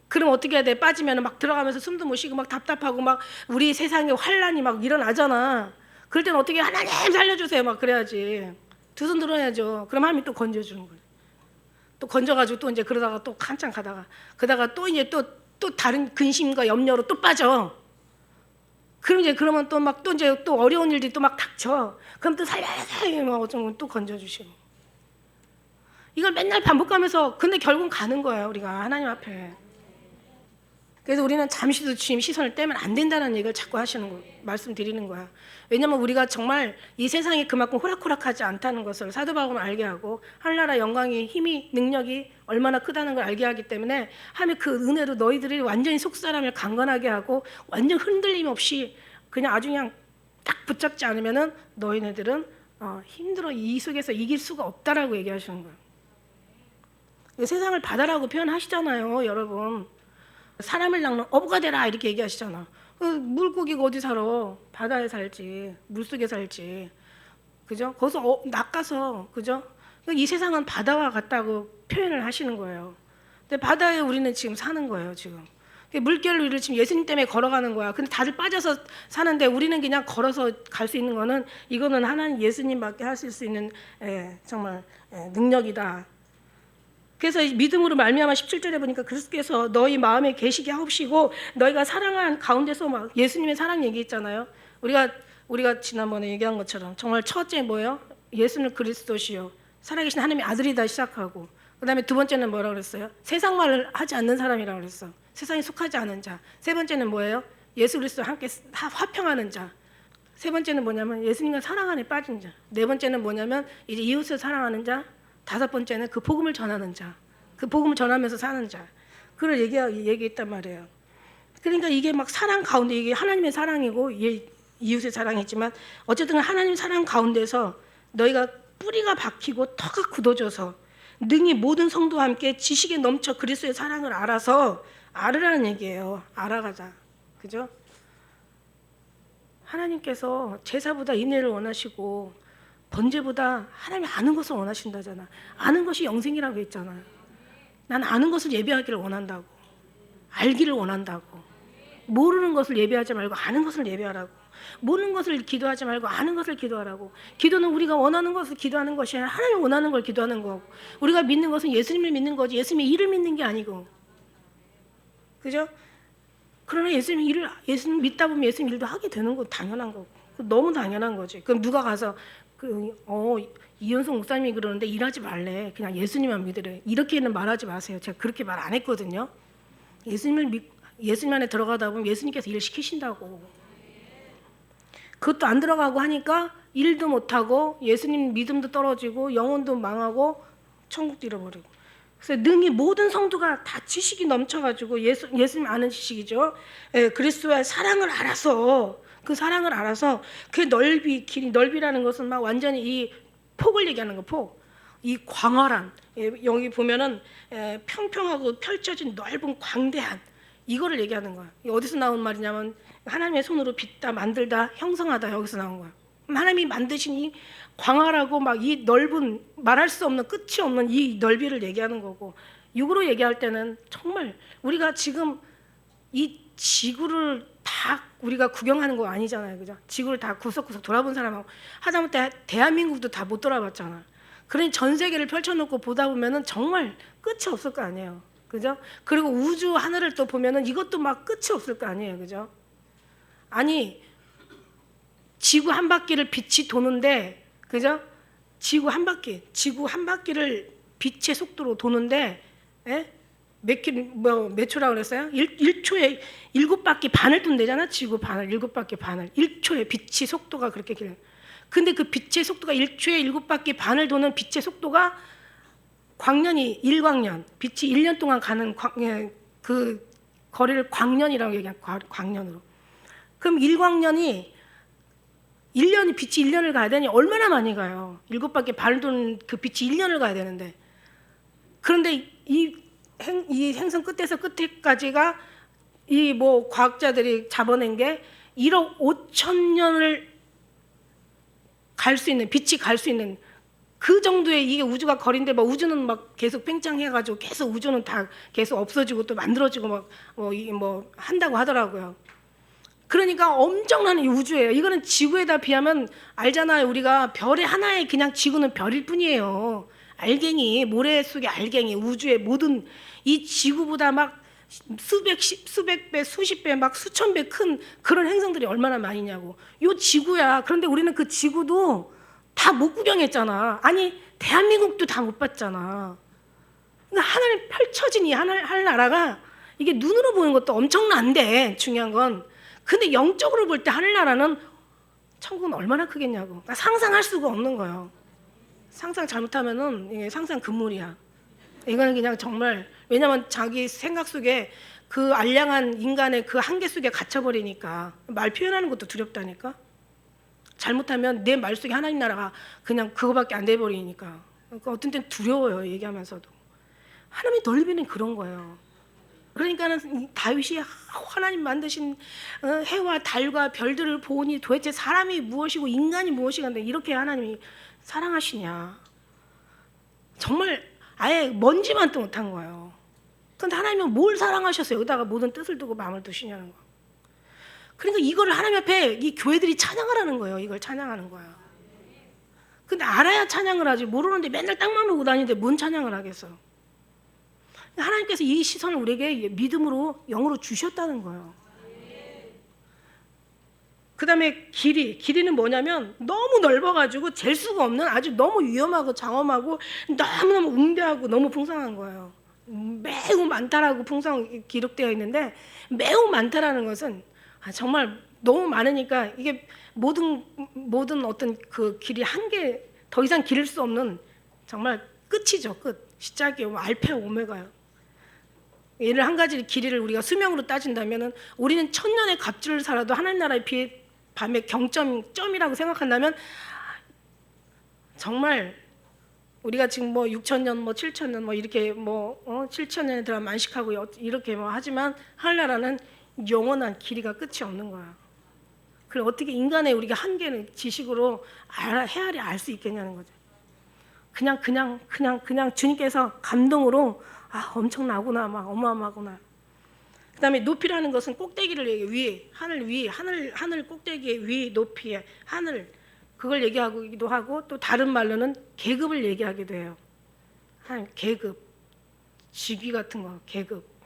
그럼 어떻게 해야 돼? 빠지면 막 들어가면서 숨도 못 쉬고 막 답답하고 막 우리 세상에 환란이 막 일어나잖아. 그럴 때는 어떻게 하나님 살려주세요 막 그래야지. 두 손 들어야죠. 그럼 하나님이 또 건져주는 거예요. 또 건져가지고 또 이제 그러다가 또 한참 그다가 또 이제 또 다른 근심과 염려로 또 빠져. 그럼 이제 그러면 또 이제 또 어려운 일들이 또 막 닥쳐. 그럼 또 살려서 막 어쩌면 또 건져주시고. 이걸 맨날 반복하면서 근데 결국은 가는 거예요 우리가 하나님 앞에. 그래서 우리는 잠시도 주님 시선을 떼면 안 된다는 얘기를 자꾸 하시는 거 말씀드리는 거야. 왜냐면 우리가 정말 이 세상이 그만큼 호락호락하지 않다는 것을 사도 바울은 알게 하고 하늘나라 영광이 힘이 능력이 얼마나 크다는 걸 알게 하기 때문에 하면 그 은혜로 너희들이 완전히 속사람을 강건하게 하고 완전 흔들림 없이 그냥 아주 그냥 딱 붙잡지 않으면은 너희네들은 힘들어 이 속에서 이길 수가 없다라고 얘기하시는 거예요. 세상을 바다라고 표현하시잖아요 여러분. 사람을 낚는 어부가 되라 이렇게 얘기하시잖아. 물고기가 어디 살아? 바다에 살지, 물속에 살지, 그죠? 거기서 낚아서, 그죠? 이 세상은 바다와 같다고 표현을 하시는 거예요. 근데 바다에 우리는 지금 사는 거예요 지금. 물결 위를 지금 예수님 때문에 걸어가는 거야. 근데 다들 빠져서 사는데 우리는 그냥 걸어서 갈 수 있는 거는 이거는 하나님 예수님밖에 하실 수 있는 정말 능력이다. 그래서 믿음으로 말미암아 17절에 보니까 그리스도께서 너희 마음에 계시게 하옵시고 너희가 사랑한 가운데서 막 예수님의 사랑 얘기했잖아요. 우리가 지난번에 얘기한 것처럼 정말 첫째 뭐예요? 예수는 그리스도시요 살아계신 하나님의 아들이다 시작하고 그다음에 두 번째는 뭐라고 그랬어요? 세상 말을 하지 않는 사람이라고 그랬어. 세상에 속하지 않은 자. 세 번째는 뭐예요? 예수 그리스도와 함께 화평하는 자. 세 번째는 뭐냐면 예수님과 사랑 안에 빠진 자. 네 번째는 뭐냐면 이제 이웃을 사랑하는 자. 다섯 번째는 그 복음을 전하는 자, 그 복음을 전하면서 사는 자, 그걸 얘기했단 말이에요. 그러니까 이게 막 사랑 가운데 이게 하나님의 사랑이고 이웃의 사랑이지만 어쨌든 하나님 사랑 가운데서 너희가 뿌리가 박히고 터가 굳어져서 능히 모든 성도와 함께 지식에 넘쳐 그리스도의 사랑을 알으라는 얘기예요. 알아가자, 그죠? 하나님께서 제사보다 인내를 원하시고 번제보다 하나님이 아는 것을 원하신다잖아. 아는 것이 영생이라고 했잖아. 난 아는 것을 예배하기를 원한다고. 알기를 원한다고. 모르는 것을 예배하지 말고 아는 것을 예배하라고. 모르는 것을 기도하지 말고 아는 것을 기도하라고. 기도는 우리가 원하는 것을 기도하는 것이 아니라 하나님 원하는 걸 기도하는 거고, 우리가 믿는 것은 예수님을 믿는 거지 예수님의 일을 믿는 게 아니고, 그죠? 그러나 예수님 믿다 보면 예수님 일도 하게 되는 건 당연한 거고, 너무 당연한 거지. 그럼 누가 가서 이현성 목사님이 그러는데 일하지 말래, 그냥 예수님만 믿으래, 이렇게는 말하지 마세요. 제가 그렇게 말 안 했거든요. 예수님 안에 들어가다 보면 예수님께서 일 시키신다고. 그것도 안 들어가고 하니까 일도 못하고 예수님 믿음도 떨어지고 영혼도 망하고 천국도 잃어버리고. 그래서 능히 모든 성도가 다 지식이 넘쳐가지고 예수님 아는 지식이죠. 그리스도의 사랑을 알아서, 그 사랑을 알아서 그 길이 넓이라는 것은 막 완전히 이 폭을 얘기하는 거, 폭. 이 광활한, 여기 보면은 평평하고 펼쳐진 넓은 광대한, 이거를 얘기하는 거야. 어디서 나온 말이냐면 하나님의 손으로 빚다, 만들다, 형성하다, 여기서 나온 거야. 하나님이 만드신 이 광활하고 막 이 넓은, 말할 수 없는, 끝이 없는 이 넓이를 얘기하는 거고, 육으로 얘기할 때는 정말 우리가 지금 이 지구를 다 우리가 구경하는 거 아니잖아요, 그죠? 지구를 다 구석구석 돌아본 사람하고 하다못해 대한민국도 다 못 돌아봤잖아. 그러니 전 세계를 펼쳐놓고 보다 보면은 정말 끝이 없을 거 아니에요, 그죠? 그리고 우주 하늘을 또 보면은 이것도 막 끝이 없을 거 아니에요, 그죠? 아니, 지구 한 바퀴를 빛이 도는데, 그죠? 지구 한 바퀴를 빛의 속도로 도는데, 몇 초라고 그랬어요? 1초에 7바퀴 반을 돈대잖아. 지구 반을, 7바퀴 반을. 1초에 빛의 속도가 그렇게 길어요. 근데 그 빛의 속도가 1초에 7바퀴 반을 도는 빛의 속도가 광년이 1광년, 빛이 1년 동안 가는 그 거리를 광년이라고 얘기해요. 광년으로. 그럼 1광년이 1년이, 빛이 1년을 가야 되니 얼마나 많이 가요? 7바퀴 반을 도는 그 빛이 1년을 가야 되는데. 그런데 이 행성 끝에서 끝에까지가 이 뭐 과학자들이 잡아낸 게 1억 5천 년을 갈 수 있는, 빛이 갈 수 있는 그 정도의 이게 우주가 거리인데, 막 우주는 막 계속 팽창해가지고 계속 우주는 다 계속 없어지고 또 만들어지고 막 뭐 한다고 하더라고요. 그러니까 엄청난 우주예요. 이거는 지구에다 비하면, 알잖아요. 우리가 별의 하나에, 그냥 지구는 별일 뿐이에요. 알갱이, 모래 속의 알갱이, 우주의 모든 이 지구보다 막 수백 배, 수십 배, 막 수천 배 큰 그런 행성들이 얼마나 많이냐고. 요 지구야. 그런데 우리는 그 지구도 다 못 구경했잖아. 아니, 대한민국도 다 못 봤잖아. 그러니까 하늘 펼쳐진 이 하늘나라가 이게 눈으로 보는 것도 엄청난데, 중요한 건, 근데 영적으로 볼 때 하늘나라는, 천국은 얼마나 크겠냐고. 그러니까 상상할 수가 없는 거예요. 상상 잘못하면은 이게 상상 금물이야. 이거는 그냥 정말, 왜냐면 자기 생각 속에 그 알량한 인간의 그 한계 속에 갇혀버리니까, 말 표현하는 것도 두렵다니까. 잘못하면 내 말 속에 하나님 나라가 그냥 그거밖에 안 돼버리니까. 그러니까 어떤 때는 두려워요, 얘기하면서도. 하나님의 넓이는 그런 거예요. 그러니까는 다윗이 하나님 만드신 해와 달과 별들을 보니 도대체 사람이 무엇이고 인간이 무엇이간데 이렇게 하나님이 사랑하시냐. 정말 아예 먼지만도 못한 거예요. 그런데 하나님은 뭘 사랑하셨어요? 여기다가 모든 뜻을 두고 마음을 두시냐는 거. 그러니까 이거를 하나님 앞에 이 교회들이 찬양을 하는 거예요. 이걸 찬양하는 거예요. 근데 알아야 찬양을 하지, 모르는데 맨날 땅만 보고 다니는데 뭔 찬양을 하겠어요. 하나님께서 이 시선을 우리에게 믿음으로, 영으로 주셨다는 거예요. 그 다음에 길이는 뭐냐면 너무 넓어가지고 잴 수가 없는, 아주 너무 위험하고 장엄하고 너무너무 웅대하고 너무 풍성한 거예요. 매우 많다라고 풍성 기록되어 있는데, 매우 많다라는 것은 정말 너무 많으니까 이게 모든 어떤 그 길이 한계, 더 이상 기를 수 없는 정말 끝이죠. 끝. 시작이요. 알파 오메가요. 얘를 한 가지 길이를 우리가 수명으로 따진다면은, 우리는 1000년의 갑주를 살아도 하나님 나라에 비해 밤의 경점이라고 생각한다면, 정말 우리가 지금 뭐 6000년, 뭐 7000년, 뭐 이렇게 7000년에 들어 만식하고 이렇게 하지만 하늘나라는 영원한 길이가 끝이 없는 거야. 그리고 어떻게 인간의 우리가 한계는 지식으로 헤아려 알 수 있겠냐는 거죠. 그냥 주님께서 감동으로 엄청나구나, 막 어마어마하구나. 그다음에 높이라는 것은 꼭대기를 얘기해. 위, 하늘 꼭대기의 위, 높이에 하늘, 그걸 얘기하기도 하고, 또 다른 말로는 계급을 얘기하기도 해요. 계급, 직위 같은 거, 계급.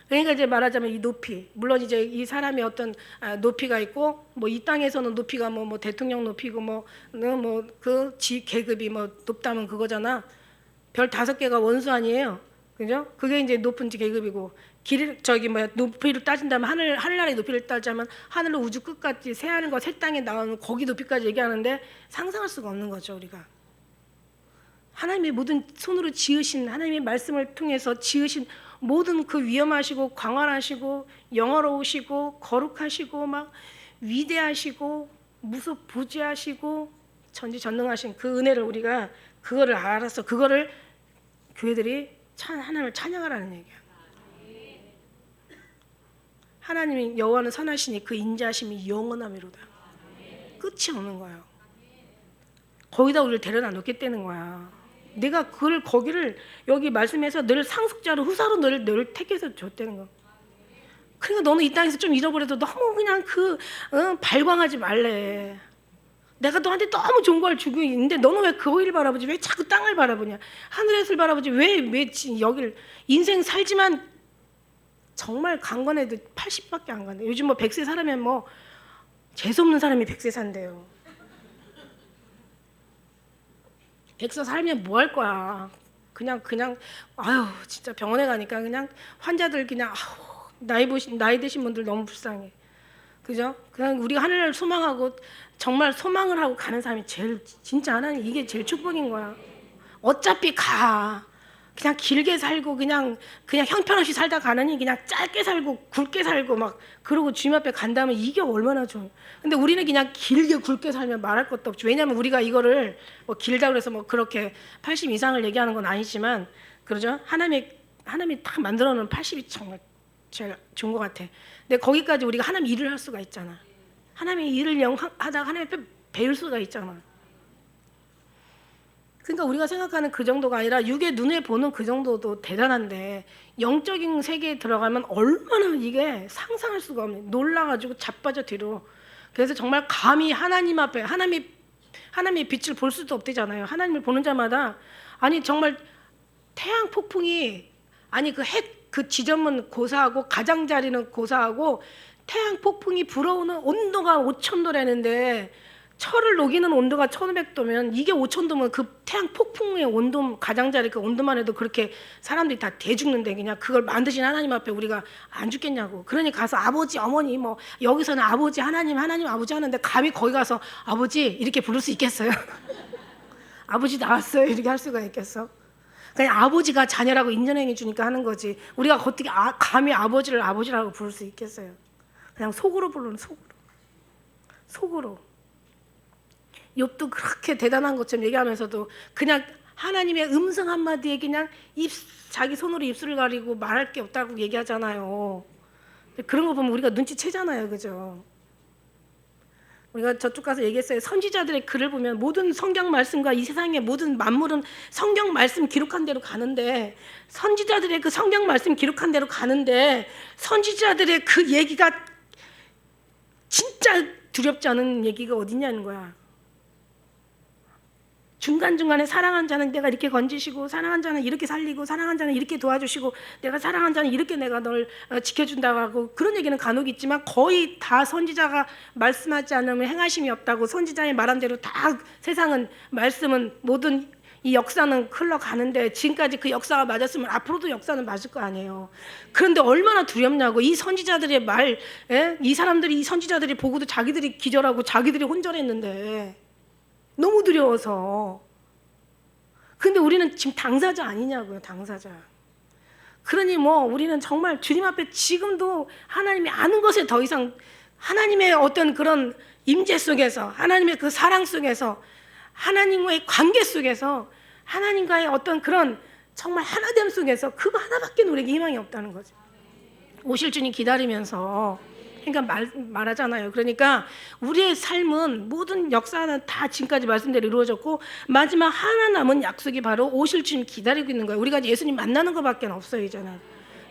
그러니까 이제 말하자면 이 높이, 물론 이제 이 사람의 어떤 높이가 있고, 뭐 이 땅에서는 높이가 뭐 대통령 높이고 그 계급이 뭐 높다면 그거잖아. 별 5개가 원수 아니에요, 그죠? 그게 이제 높은 계급이고, 높이를 따진다면 하늘나라의 높이를 따지면 하늘로 우주 끝까지 새하는 거, 새 땅에 나오는 거기 높이까지 얘기하는데 상상할 수가 없는 거죠, 우리가. 하나님의 모든 손으로 지으신, 하나님의 말씀을 통해서 지으신 모든 그 위엄하시고 광활하시고 영화로우시고 거룩하시고 막 위대하시고 무소부지하시고 전지전능하신 그 은혜를 우리가 그거를 알아서 그거를 교회들이 하나님을 찬양하라는 얘기야. 하나님이 여호와는 선하시니 그 인자하심이 영원하미로다. 끝이 없는 거예요. 거기다 우리를 데려다 놓겠다는 거야. 내가 거기를 여기 말씀에서 늘 상속자로 후사로 너를 택해서 줬다는 거. 그러니까 너는 이 땅에서 좀 잃어버려도 너무 그냥 발광하지 말래. 내가 너한테 너무 좋은 걸 주고 있는데 너는 왜 거기를 바라보지? 왜 자꾸 땅을 바라보냐? 하늘에서 바라보지 왜 여기를. 인생 살지만 정말 강건해도 80밖에 안 간대. 요즘 뭐 100세 살면 뭐 재수없는 사람이 100세 산대요. 100세 살면 뭐 할 거야? 그냥 아유 진짜 병원에 가니까 그냥 환자들 그냥 나이 드신 분들 너무 불쌍해. 그죠? 그냥 우리가 하늘을 소망하고 정말 소망을 하고 가는 사람이 제일 진짜 하나님 이게 제일 축복인 거야. 어차피 그냥 길게 살고 그냥 형편없이 살다 가느니 그냥 짧게 살고 굵게 살고 막 그러고 주님 앞에 간다면 이게 얼마나 좋아요. 근데 우리는 그냥 길게 굵게 살면 말할 것도 없죠. 왜냐하면 우리가 이거를 뭐 길다 그래서 뭐 그렇게 80 이상을 얘기하는 건 아니지만 그러죠. 하나님이 딱 만들어 놓은 80이 정말 제일 좋은 것 같아. 근데 거기까지 우리가 하나님 일을 할 수가 있잖아. 하나님의 일을 하다가 하나님 앞에 배울 수가 있잖아. 그러니까 우리가 생각하는 그 정도가 아니라 육의 눈에 보는 그 정도도 대단한데 영적인 세계에 들어가면 얼마나 이게 상상할 수가 없네. 놀라가지고 자빠져 뒤로. 그래서 정말 감히 하나님 앞에 하나님의 빛을 볼 수도 없대잖아요. 하나님을 보는 자마다 아니 정말 태양 폭풍이 아니 그 지점은 고사하고 가장자리는 고사하고 태양 폭풍이 불어오는 온도가 5,000도라는데 철을 녹이는 온도가 1,500도면 이게 5,000도면 그 태양 폭풍의 온도 가장자리 그 온도만 해도 그렇게 사람들이 다 대죽는데 그냥 그걸 만드신 하나님 앞에 우리가 안 죽겠냐고. 그러니 가서 아버지 어머니 뭐 여기서는 아버지 하나님 아버지 하는데 감히 거기 가서 아버지 이렇게 부를 수 있겠어요? 아버지 나왔어요 이렇게 할 수가 있겠어? 그냥 아버지가 자녀라고 인정해 주니까 하는 거지. 우리가 어떻게 감히 아버지를 아버지라고 부를 수 있겠어요? 그냥 속으로 부르는 속으로. 욥도 그렇게 대단한 것처럼 얘기하면서도 그냥 하나님의 음성 한마디에 그냥 자기 손으로 입술을 가리고 말할 게 없다고 얘기하잖아요. 그런 거 보면 우리가 눈치채잖아요, 그죠? 우리가 저쪽 가서 얘기했어요. 선지자들의 글을 보면 모든 성경 말씀과 이 세상의 모든 만물은 성경 말씀 기록한 대로 가는데 선지자들의 그 성경 말씀 기록한 대로 가는데 선지자들의 그 얘기가 진짜 두렵지 않은 얘기가 어딨냐는 거야. 중간중간에 사랑한 자는 내가 이렇게 건지시고 사랑한 자는 이렇게 살리고 사랑한 자는 이렇게 도와주시고 내가 사랑한 자는 이렇게 내가 널 지켜준다고 하고 그런 얘기는 간혹 있지만 거의 다 선지자가 말씀하지 않으면 행하심이 없다고 선지자의 말한 대로 다 세상은 말씀은 모든 이 역사는 흘러가는데 지금까지 그 역사가 맞았으면 앞으로도 역사는 맞을 거 아니에요. 그런데 얼마나 두렵냐고. 이 선지자들의 말, 이 사람들이 이 선지자들이 보고도 자기들이 기절하고 자기들이 혼절했는데 너무 두려워서. 근데 우리는 지금 당사자 아니냐고요, 당사자. 그러니 뭐 우리는 정말 주님 앞에 지금도 하나님이 아는 것에 더 이상 하나님의 어떤 그런 임재 속에서 하나님의 그 사랑 속에서 하나님과의 관계 속에서 하나님과의 어떤 그런 정말 하나됨 속에서 그거 하나밖에 우리에게 희망이 없다는 거죠. 오실 주님 기다리면서 그러니까 말하잖아요. 그러니까 우리의 삶은 모든 역사는 다 지금까지 말씀대로 이루어졌고 마지막 하나 남은 약속이 바로 오실 주님 기다리고 있는 거예요. 우리가 예수님 만나는 것밖에 없어요. 이제는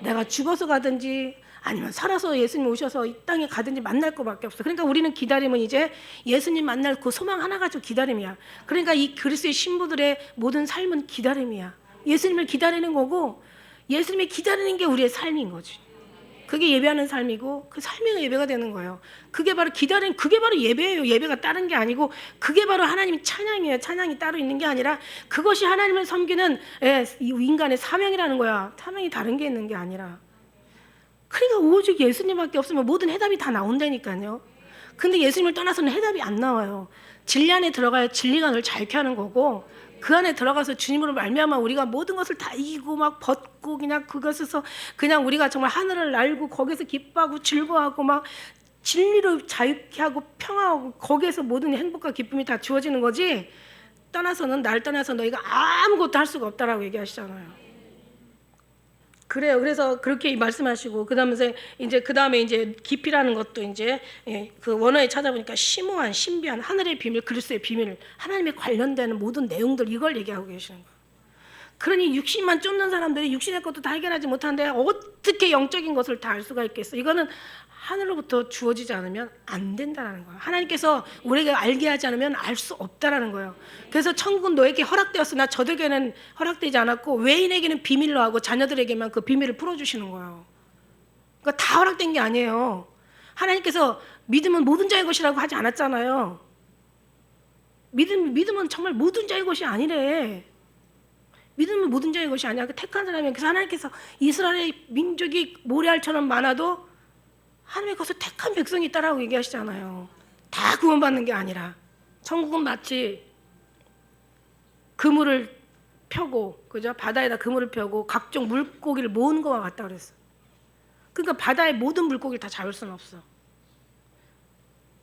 내가 죽어서 가든지 아니면 살아서 예수님 오셔서 이 땅에 가든지 만날 것밖에 없어. 그러니까 우리는 기다림은 이제 예수님 만날 그 소망 하나 가지고 기다림이야. 그러니까 이 그리스도의 신부들의 모든 삶은 기다림이야. 예수님을 기다리는 거고 예수님을 기다리는 게 우리의 삶인 거지. 그게 예배하는 삶이고 그 삶이 예배가 되는 거예요. 그게 바로 기다림, 그게 바로 예배예요. 예배가 다른 게 아니고 그게 바로 하나님의 찬양이에요. 찬양이 따로 있는 게 아니라 그것이 하나님을 섬기는 인간의 사명이라는 거야. 사명이 다른 게 있는 게 아니라. 그러니까 오직 예수님밖에 없으면 모든 해답이 다 나온다니까요. 근데 예수님을 떠나서는 해답이 안 나와요. 진리 안에 들어가야 진리가 늘 자유케 하는 거고 그 안에 들어가서 주님으로 말미암아 우리가 모든 것을 다 이기고 막 벗고 그냥 그것에서 그냥 우리가 정말 하늘을 날고 거기서 기뻐하고 즐거워하고 막 진리로 자유케 하고 평화하고 거기에서 모든 행복과 기쁨이 다 주어지는 거지. 떠나서는 날 떠나서 너희가 아무것도 할 수가 없다라고 얘기하시잖아요. 그래요. 그래서 그렇게 말씀하시고 그다음에 이제 깊이라는 것도 이제 그 원어에 찾아보니까 심오한 신비한 하늘의 비밀, 그리스도의 비밀, 하나님에 관련되는 모든 내용들 이걸 얘기하고 계시는 거예요. 그러니 육신만 쫓는 사람들이 육신의 것도 다 해결하지 못하는데 어떻게 영적인 것을 다 알 수가 있겠어? 이거는 하늘로부터 주어지지 않으면 안 된다는 거예요. 하나님께서 우리에게 알게 하지 않으면 알 수 없다라는 거예요. 그래서 천국은 너에게 허락되었으나 저들에게는 허락되지 않았고 외인에게는 비밀로 하고 자녀들에게만 그 비밀을 풀어주시는 거예요. 그러니까 다 허락된 게 아니에요. 하나님께서 믿음은 모든 자의 것이라고 하지 않았잖아요. 믿음은 정말 모든 자의 것이 아니래. 믿음은 모든 자의 것이 아니야. 그 택한 사람이 그래서 하나님께서 이스라엘의 민족이 모래알처럼 많아도 하나님의 것을 택한 백성이 있다라고 얘기하시잖아요. 다 구원받는 게 아니라 천국은 마치 그물을 펴고 그죠? 바다에다 그물을 펴고 각종 물고기를 모은 것과 같다 그랬어. 그러니까 바다의 모든 물고기를 다 잡을 수는 없어.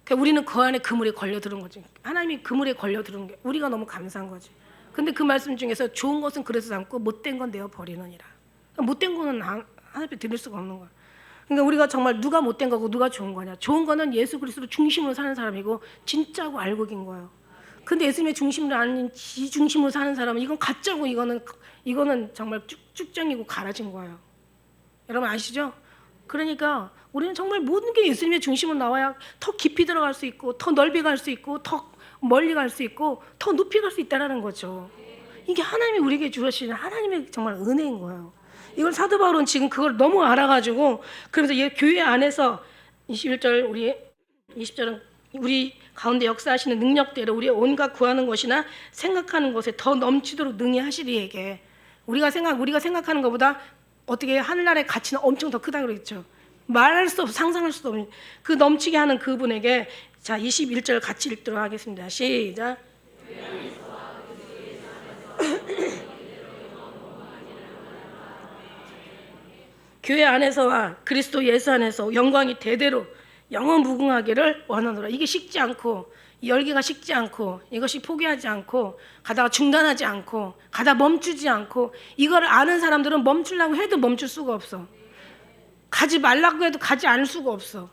그러니까 우리는 그 안에 그물에 걸려들은 거지. 하나님이 그물에 걸려들은 게 우리가 너무 감사한 거지. 근데 그 말씀 중에서 좋은 것은 그래서 않고 못된 건 내어 버리느니라. 그러니까 못된 거는 하나님 앞에 드릴 수가 없는 거야. 그러니까 우리가 정말 누가 못된 거고 누가 좋은 거냐. 좋은 거는 예수 그리스도 중심으로 사는 사람이고 진짜고 알고 긴 거예요. 근데 예수님의 중심으로 아닌 지 중심으로 사는 사람은 이건 가짜고 이거는 정말 쭉쭉정이고 갈아진 거예요. 여러분 아시죠? 그러니까 우리는 정말 모든 게 예수님의 중심으로 나와야 더 깊이 들어갈 수 있고 더 넓이 갈 수 있고 더 멀리 갈 수 있고 더 높이 갈 수 있다는 거죠. 이게 하나님이 우리에게 주시는 하나님의 정말 은혜인 거예요. 이걸 사도 바울은 지금 그걸 너무 알아가지고 그러면서 교회 안에서 20절은 우리 가운데 역사하시는 능력대로 우리의 온갖 구하는 것이나 생각하는 것에 더 넘치도록 능히 하시리에게 우리가 생각하는 것보다 어떻게 하늘나라의 가치는 엄청 더 크다 그랬죠. 말할 수 없어 상상할 수도 없는 그 넘치게 하는 그분에게 자 21절 같이 읽도록 하겠습니다. 시작. 교회 안에서와 그리스도 예수 안에서 영광이 대대로 영원 무궁하기를 원하노라. 이게 식지 않고 열기가 식지 않고 이것이 포기하지 않고 가다가 중단하지 않고 가다 멈추지 않고 이걸 아는 사람들은 멈추려고 해도 멈출 수가 없어. 가지 말라고 해도 가지 않을 수가 없어.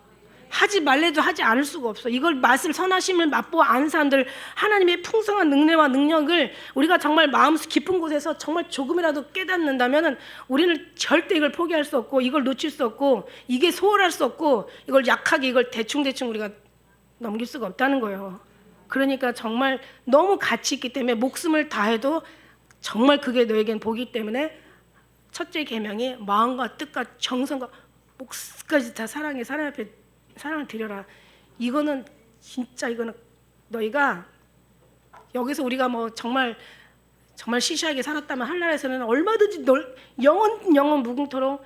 하지 말래도 하지 않을 수가 없어. 이걸 맛을 선하심을 맛보아 아는 사람들 하나님의 풍성한 능력과 능력을 우리가 정말 마음속 깊은 곳에서 정말 조금이라도 깨닫는다면 우리는 절대 이걸 포기할 수 없고 이걸 놓칠 수 없고 이게 소홀할 수 없고 이걸 약하게 이걸 대충 우리가 넘길 수가 없다는 거예요. 그러니까 정말 너무 가치 있기 때문에 목숨을 다해도 정말 그게 너에겐 복이기 때문에 첫째 계명이 마음과 뜻과 정성과 목숨까지 다 사랑해 사람 앞에 사랑을 드려라. 이거는 진짜 이거는 너희가 여기서 우리가 뭐 정말 시시하게 살았다면 하늘나라에서는 얼마든지 영원 무궁토록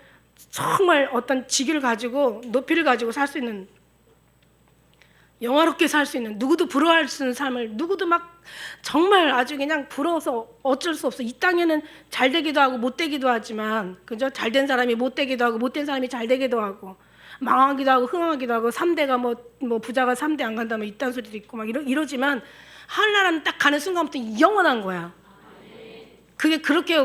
정말 어떤 직위를 가지고 높이를 가지고 살 수 있는 영화롭게 살 수 있는 누구도 부러워할 수 있는 삶을 누구도 막 정말 아주 그냥 부러워서 어쩔 수 없어. 이 땅에는 잘 되기도 하고 못 되기도 하지만 그죠? 잘된 사람이 못 되기도 하고 못된 사람이 잘 되기도 하고 망하기도 하고 흥하기도 하고 3대가 뭐 부자가 3대 안 간다면 이딴 소리도 있고 막 이러지만 하늘나라는 딱 가는 순간부터 영원한 거야. 그게 그렇게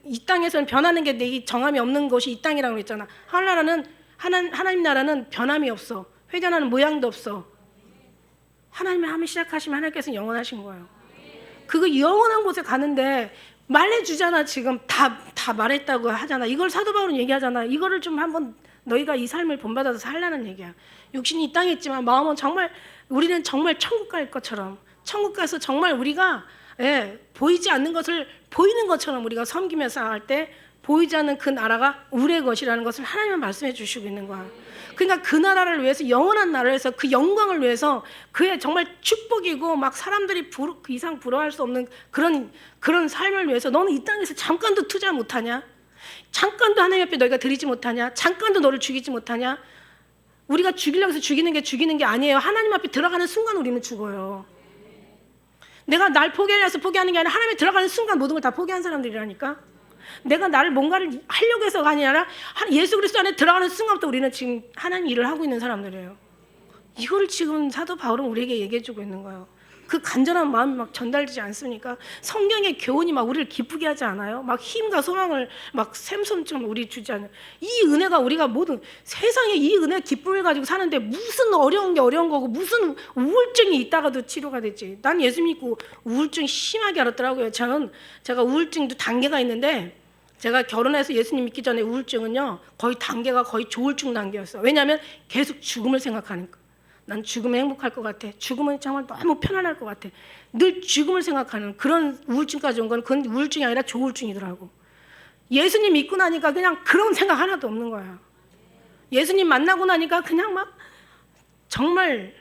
이 땅에서는 변하는 게 내 정함이 없는 것이 이 땅이라고 그랬잖아. 하늘나라는 하나님 나라는 변함이 없어. 회전하는 모양도 없어. 하나님의 함을 시작하시면 하나님께서는 영원하신 거예요. 그거 영원한 곳에 가는데 말해주잖아. 지금 다 말했다고 하잖아. 이걸 사도 바울은 얘기하잖아. 이거를 좀 한번 너희가 이 삶을 본받아서 살라는 얘기야. 육신이 이 땅에 있지만 마음은 정말 우리는 정말 천국 갈 것처럼, 천국 가서 정말 우리가 보이지 않는 것을 보이는 것처럼 우리가 섬기면서 할 때 보이지 않는 그 나라가 우리의 것이라는 것을 하나님은 말씀해 주시고 있는 거야. 그러니까 그 나라를 위해서, 영원한 나라를 위해서, 그 영광을 위해서, 그의 정말 축복이고 막 사람들이 그 이상 부러워할 수 없는 그런 삶을 위해서 너는 이 땅에서 잠깐도 투자 못하냐? 잠깐도 하나님 앞에 너희가 드리지 못하냐? 잠깐도 너를 죽이지 못하냐? 우리가 죽이려고 해서 죽이는 게 아니에요. 하나님 앞에 들어가는 순간 우리는 죽어요. 내가 날 포기하려 해서 포기하는 게 아니라 하나님에 들어가는 순간 모든 걸 다 포기한 사람들이라니까. 내가 나를 뭔가를 하려고 해서가 아니라 예수 그리스도 안에 들어가는 순간부터 우리는 지금 하나님 일을 하고 있는 사람들이에요. 이걸 지금 사도 바울은 우리에게 얘기해 주고 있는 거예요. 그 간절한 마음이 막 전달되지 않습니까? 성경의 교훈이 막 우리를 기쁘게 하지 않아요? 막 힘과 소망을 막 샘솜처럼 우리 주지 않아요? 이 은혜가 우리가 모든 세상에 이 은혜 기쁨을 가지고 사는데 무슨 어려운 게 어려운 거고 무슨 우울증이 있다가도 치료가 되지. 난 예수 믿고 우울증 심하게 앓았더라고요. 제가 우울증도 단계가 있는데 제가 결혼해서 예수님 믿기 전에 우울증은요 거의 단계가 거의 조울증 단계였어요. 왜냐하면 계속 죽음을 생각하니까. 난 죽으면 행복할 것 같아. 죽으면 정말 너무 편안할 것 같아. 늘 죽음을 생각하는 그런 우울증까지 온 건 그건 우울증이 아니라 조울증이더라고. 예수님 믿고 나니까 그냥 그런 생각 하나도 없는 거야. 예수님 만나고 나니까 그냥 막 정말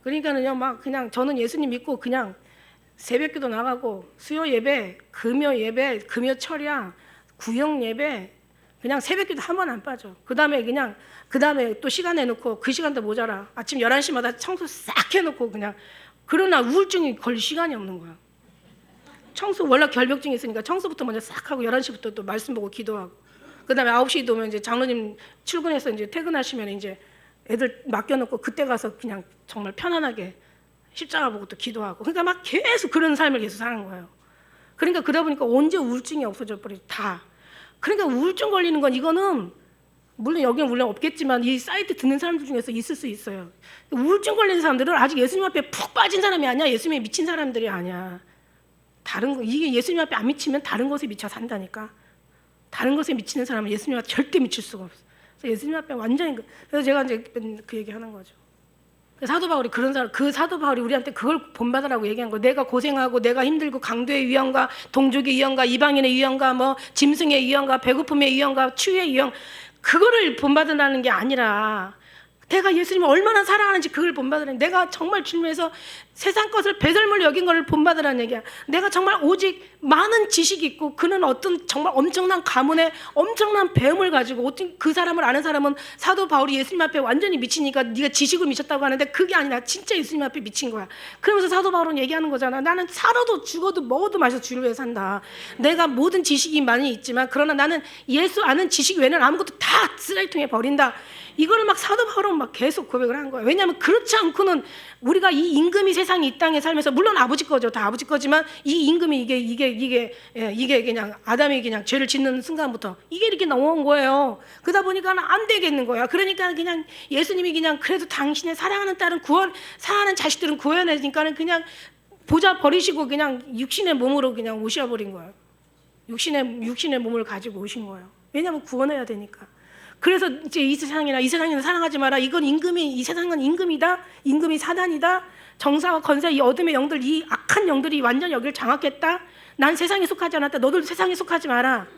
그러니까는요 막 그냥 저는 예수님 믿고 그냥 새벽기도 나가고 수요 예배, 금요 예배, 금요 철야, 구역 예배 그냥 새벽기도 한 번 안 빠져. 그 다음에 또 시간 내놓고 그 시간도 모자라. 아침 11시마다 청소 싹 해놓고 그냥. 그러나 우울증이 걸릴 시간이 없는 거야. 청소 원래 결벽증이 있으니까 청소부터 먼저 싹 하고 11시부터 또 말씀 보고 기도하고. 그 다음에 9시 오면 이제 장로님 출근해서 이제 퇴근하시면 이제 애들 맡겨놓고 그때 가서 그냥 정말 편안하게 십자가 보고 또 기도하고. 그러니까 막 계속 그런 삶을 계속 사는 거예요. 그러니까 그러다 보니까 언제 우울증이 없어져 버리지 다. 그러니까 우울증 걸리는 건 이거는 물론 여기는 물론 없겠지만 이 사이트 듣는 사람들 중에서 있을 수 있어요. 우울증 걸리는 사람들은 아직 예수님 앞에 푹 빠진 사람이 아니야. 예수님에 미친 사람들이 아니야. 다른 거 이게 예수님 앞에 안 미치면 다른 것에 미쳐 산다니까. 다른 것에 미치는 사람은 예수님 앞에 절대 미칠 수가 없어. 그래서 예수님 앞에 완전히 그래서 제가 이제 그 얘기하는 거죠. 사도 바울이 그런 사람, 그 사도 바울이 우리한테 그걸 본받으라고 얘기한 거. 내가 고생하고 내가 힘들고 강도의 위험과 동족의 위험과 이방인의 위험과 뭐 짐승의 위험과 배고픔의 위험과 추위의 위험 그거를 본받으라는 게 아니라 내가 예수님을 얼마나 사랑하는지 그걸 본받으라는 내가 정말 주님에서 세상 것을 배설물 여긴 걸 본받으라는 얘기야. 내가 정말 오직 많은 지식이 있고 그는 어떤 정말 엄청난 가문에 엄청난 배움을 가지고 그 사람을 아는 사람은 사도 바울이 예수님 앞에 완전히 미치니까 네가 지식으로 미쳤다고 하는데 그게 아니라 진짜 예수님 앞에 미친 거야. 그러면서 사도 바울은 얘기하는 거잖아. 나는 살아도 죽어도 먹어도 마셔도 주를 위해 산다. 내가 모든 지식이 많이 있지만 그러나 나는 예수 아는 지식 외에는 아무것도 다 쓰레기통에 버린다. 이거를 막 사도 바울은 막 계속 고백을 한 거예요. 왜냐하면 그렇지 않고는 우리가 이 임금이 세상에 이 땅에 살면서 물론 아버지 거죠. 다 아버지 거지만 이 임금이 이게 그냥 아담이 그냥 죄를 짓는 순간부터 이게 이렇게 넘어온 거예요. 그러다 보니까 안 되겠는 거야. 그러니까 그냥 예수님이 그냥 그래도 당신의 사랑하는 딸은 사랑하는 자식들은 구원해니까는 그냥 보자 버리시고 그냥 육신의 몸으로 그냥 오셔버린 거예요. 육신의 몸을 가지고 오신 거예요. 왜냐하면 구원해야 되니까. 그래서 이제 이 세상이나 사랑하지 마라. 이건 이 세상은 임금이다. 임금이 사단이다. 정사와 건세 이 어둠의 영들 이 악한 영들이 완전 여기를 장악했다. 난 세상에 속하지 않았다. 너도 세상에 속하지 마라.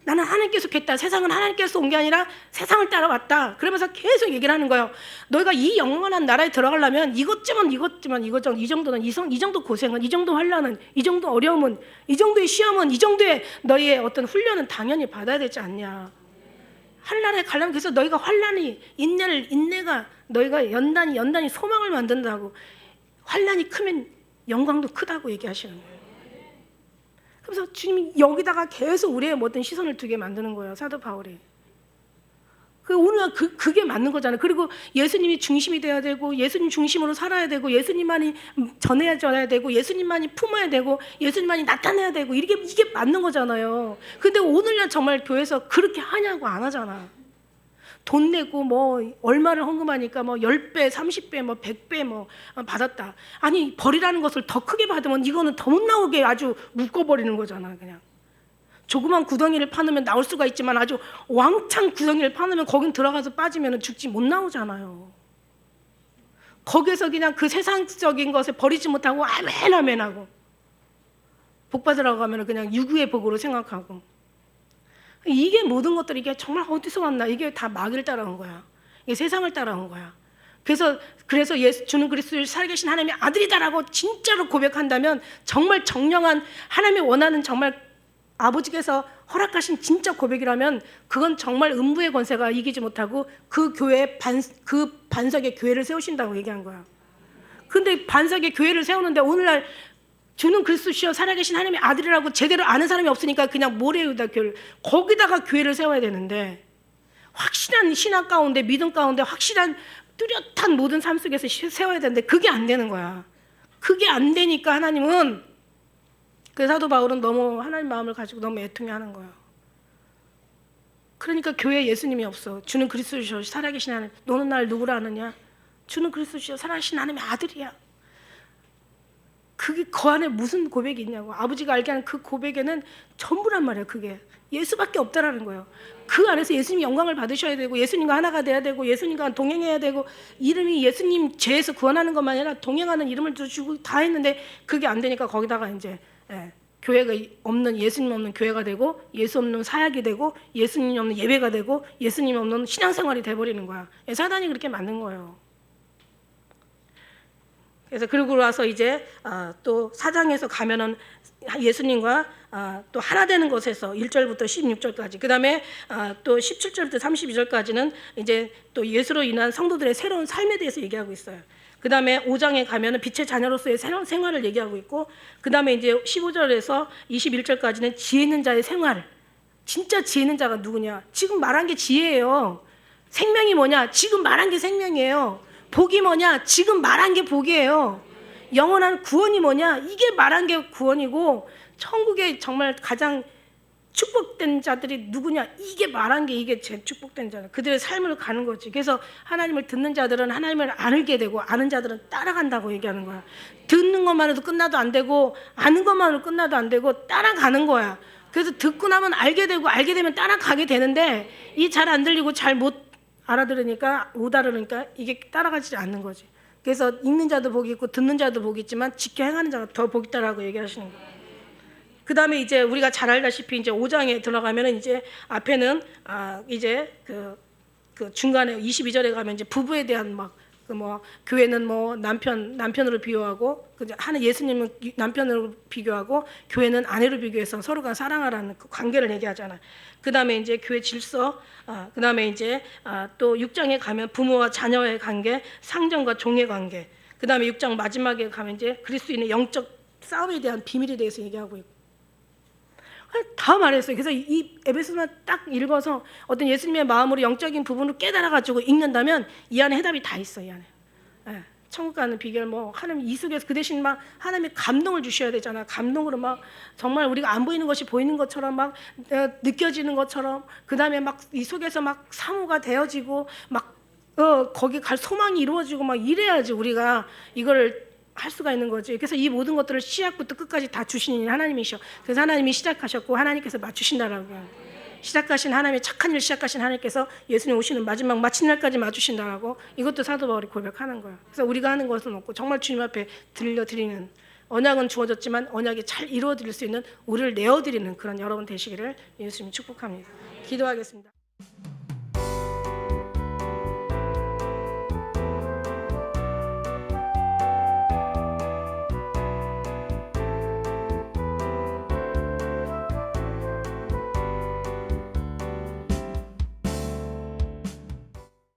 나는 하나님께 속했다. 세상은 하나님께서 온 게 아니라 세상을 따라왔다. 그러면서 계속 얘기를 하는 거예요. 너희가 이 영원한 나라에 들어가려면 이것저것 이 정도는 이 정도 고생은 이 정도 환난은 이 정도 어려움은 이 정도의 시험은 이 정도의 너희의 어떤 훈련은 당연히 받아야 되지 않냐. 환난에 가려면 그래서 너희가 환난이 인내가 너희가 연단이 소망을 만든다고 환난이 크면 영광도 크다고 얘기하시는 거예요. 그래서 주님이 여기다가 계속 우리의 모든 시선을 두게 만드는 거예요. 사도 바울이. 오늘 그게 맞는 거잖아요. 그리고 예수님이 중심이 돼야 되고 예수님 중심으로 살아야 되고 예수님만이 전해야 되고 예수님만이 품어야 되고 예수님만이 나타내야 되고 이게 맞는 거잖아요. 근데 오늘날 정말 교회에서 그렇게 하냐고 안 하잖아. 돈 내고 뭐 얼마를 헌금하니까 뭐 10배, 30배, 뭐 100배 뭐 받았다. 아니 벌이라는 것을 더 크게 받으면 이거는 더 못 나오게 아주 묶어버리는 거잖아. 그냥 조그만 구덩이를 파놓으면 나올 수가 있지만 아주 왕창 구덩이를 파놓으면 거긴 들어가서 빠지면 죽지 못 나오잖아요. 거기서 그냥 그 세상적인 것에 버리지 못하고 아멘하고 복 받으라고 하면 그냥 유구의 복으로 생각하고, 이게 모든 것들이 이게 정말 어디서 왔나? 이게 다 마귀를 따라온 거야. 이게 세상을 따라온 거야. 그래서 주는 그리스도를 살아계신 하나님의 아들이다라고 진짜로 고백한다면, 정말 정령한 하나님이 원하는 정말 아버지께서 허락하신 진짜 고백이라면, 그건 정말 음부의 권세가 이기지 못하고 그 교회 그 반석에 교회를 세우신다고 얘기한 거야. 근데 반석에 교회를 세우는데 오늘날 주는 그리스도시여 살아계신 하나님의 아들이라고 제대로 아는 사람이 없으니까 그냥 모래에다 거기다가 교회를 세워야 되는데, 확실한 신학 가운데 믿음 가운데 확실한 뚜렷한 모든 삶 속에서 세워야 되는데 그게 안 되는 거야. 그게 안 되니까 하나님은, 그 사도 바울은 너무 하나님 마음을 가지고 너무 애통해하는 거야. 그러니까 교회에 예수님이 없어. 주는 그리스도시여 살아계신 하나님. 너는 날 누구라 하느냐? 주는 그리스도시여 살아계신 하나님의 아들이야. 그게 그 안에 무슨 고백이 있냐고. 아버지가 알게 하는 그 고백에는 전부란 말이야. 그게 예수밖에 없다라는 거예요. 그 안에서 예수님 영광을 받으셔야 되고, 예수님과 하나가 돼야 되고, 예수님과 동행해야 되고, 이름이 예수님 죄에서 구원하는 것만 아니라 동행하는 이름을 주시고 다 했는데 그게 안 되니까 거기다가 이제 교회가 없는, 예수님 없는 교회가 되고, 예수 없는 사역이 되고, 예수님 없는 예배가 되고, 예수님 없는 신앙생활이 돼버리는 거야. 사단이 그렇게 만든 거예요. 그래서 그러고 와서 이제 또 4장에서 가면은 예수님과 또 하나 되는 것에서 1절부터 16절까지, 그 다음에 또 17절부터 32절까지는 이제 또 예수로 인한 성도들의 새로운 삶에 대해서 얘기하고 있어요. 그 다음에 5장에 가면은 빛의 자녀로서의 새로운 생활을 얘기하고 있고, 그 다음에 이제 15절에서 21절까지는 지혜 있는 자의 생활. 진짜 지혜 있는 자가 누구냐? 지금 말한 게 지혜예요. 생명이 뭐냐? 지금 말한 게 생명이에요. 복이 뭐냐? 지금 말한 게 복이에요. 영원한 구원이 뭐냐? 이게 말한 게 구원이고, 천국에 정말 가장 축복된 자들이 누구냐? 이게 말한 게 이게 제 축복된 자들. 그들의 삶을 가는 거지. 그래서 하나님을 듣는 자들은 하나님을 알게 되고, 아는 자들은 따라간다고 얘기하는 거야. 듣는 것만으로도 끝나도 안 되고, 아는 것만으로 끝나도 안 되고, 따라가는 거야. 그래서 듣고 나면 알게 되고, 알게 되면 따라가게 되는데, 이 잘 안 들리고 잘 못 알아들으니까, 못 알아들으니까 이게 따라가지 않는 거지. 그래서 읽는 자도 복이 있고 듣는 자도 복이 있지만 지켜 행하는 자가 더 복이 있다라고 얘기하시는 거예요. 그 다음에 이제 우리가 잘 알다시피 이제 5장에 들어가면은 이제 앞에는 이제 그 중간에 22절에 가면 이제 부부에 대한 교회는 남편으로 비유하고, 하는 예수님은 남편으로 비교하고, 교회는 아내로 비교해서 서로가 사랑하라는 그 관계를 얘기하잖아. 그 다음에 이제 교회 질서, 그 다음에 이제 또 6장에 가면 부모와 자녀의 관계, 상전과 종의 관계, 그 다음에 6장 마지막에 가면 이제 그리스도인의 영적 싸움에 대한 비밀에 대해서 얘기하고 있고, 다 말했어요. 그래서 이 에베소서만 딱 읽어서 어떤 예수님의 마음으로 영적인 부분을 깨달아가지고 읽는다면 이 안에 해답이 다 있어. 이 안에. 천국 가는 비결 하나님 이 속에서 그 대신 하나님의 감동을 주셔야 되잖아. 감동으로 정말 우리가 안 보이는 것이 보이는 것처럼 느껴지는 것처럼, 그 다음에 이 속에서 사모가 되어지고 거기 갈 소망이 이루어지고 이래야지 우리가 이걸 할 수가 있는 거지. 그래서 이 모든 것들을 시작부터 끝까지 다 주시는 하나님이셔. 그래서 하나님이 시작하셨고 하나님께서 맞추신다라고. 시작하신 하나님의 착한 일 시작하신 하나님께서 예수님 오시는 마지막 마친 날까지 맞추신다라고, 이것도 사도 바울이 고백하는 거야. 그래서 우리가 하는 것은 없고 정말 주님 앞에 들려드리는, 언약은 주어졌지만 언약이 잘 이루어질 수 있는 우리를 내어드리는 그런 여러분 되시기를 예수님이 축복합니다. 기도하겠습니다.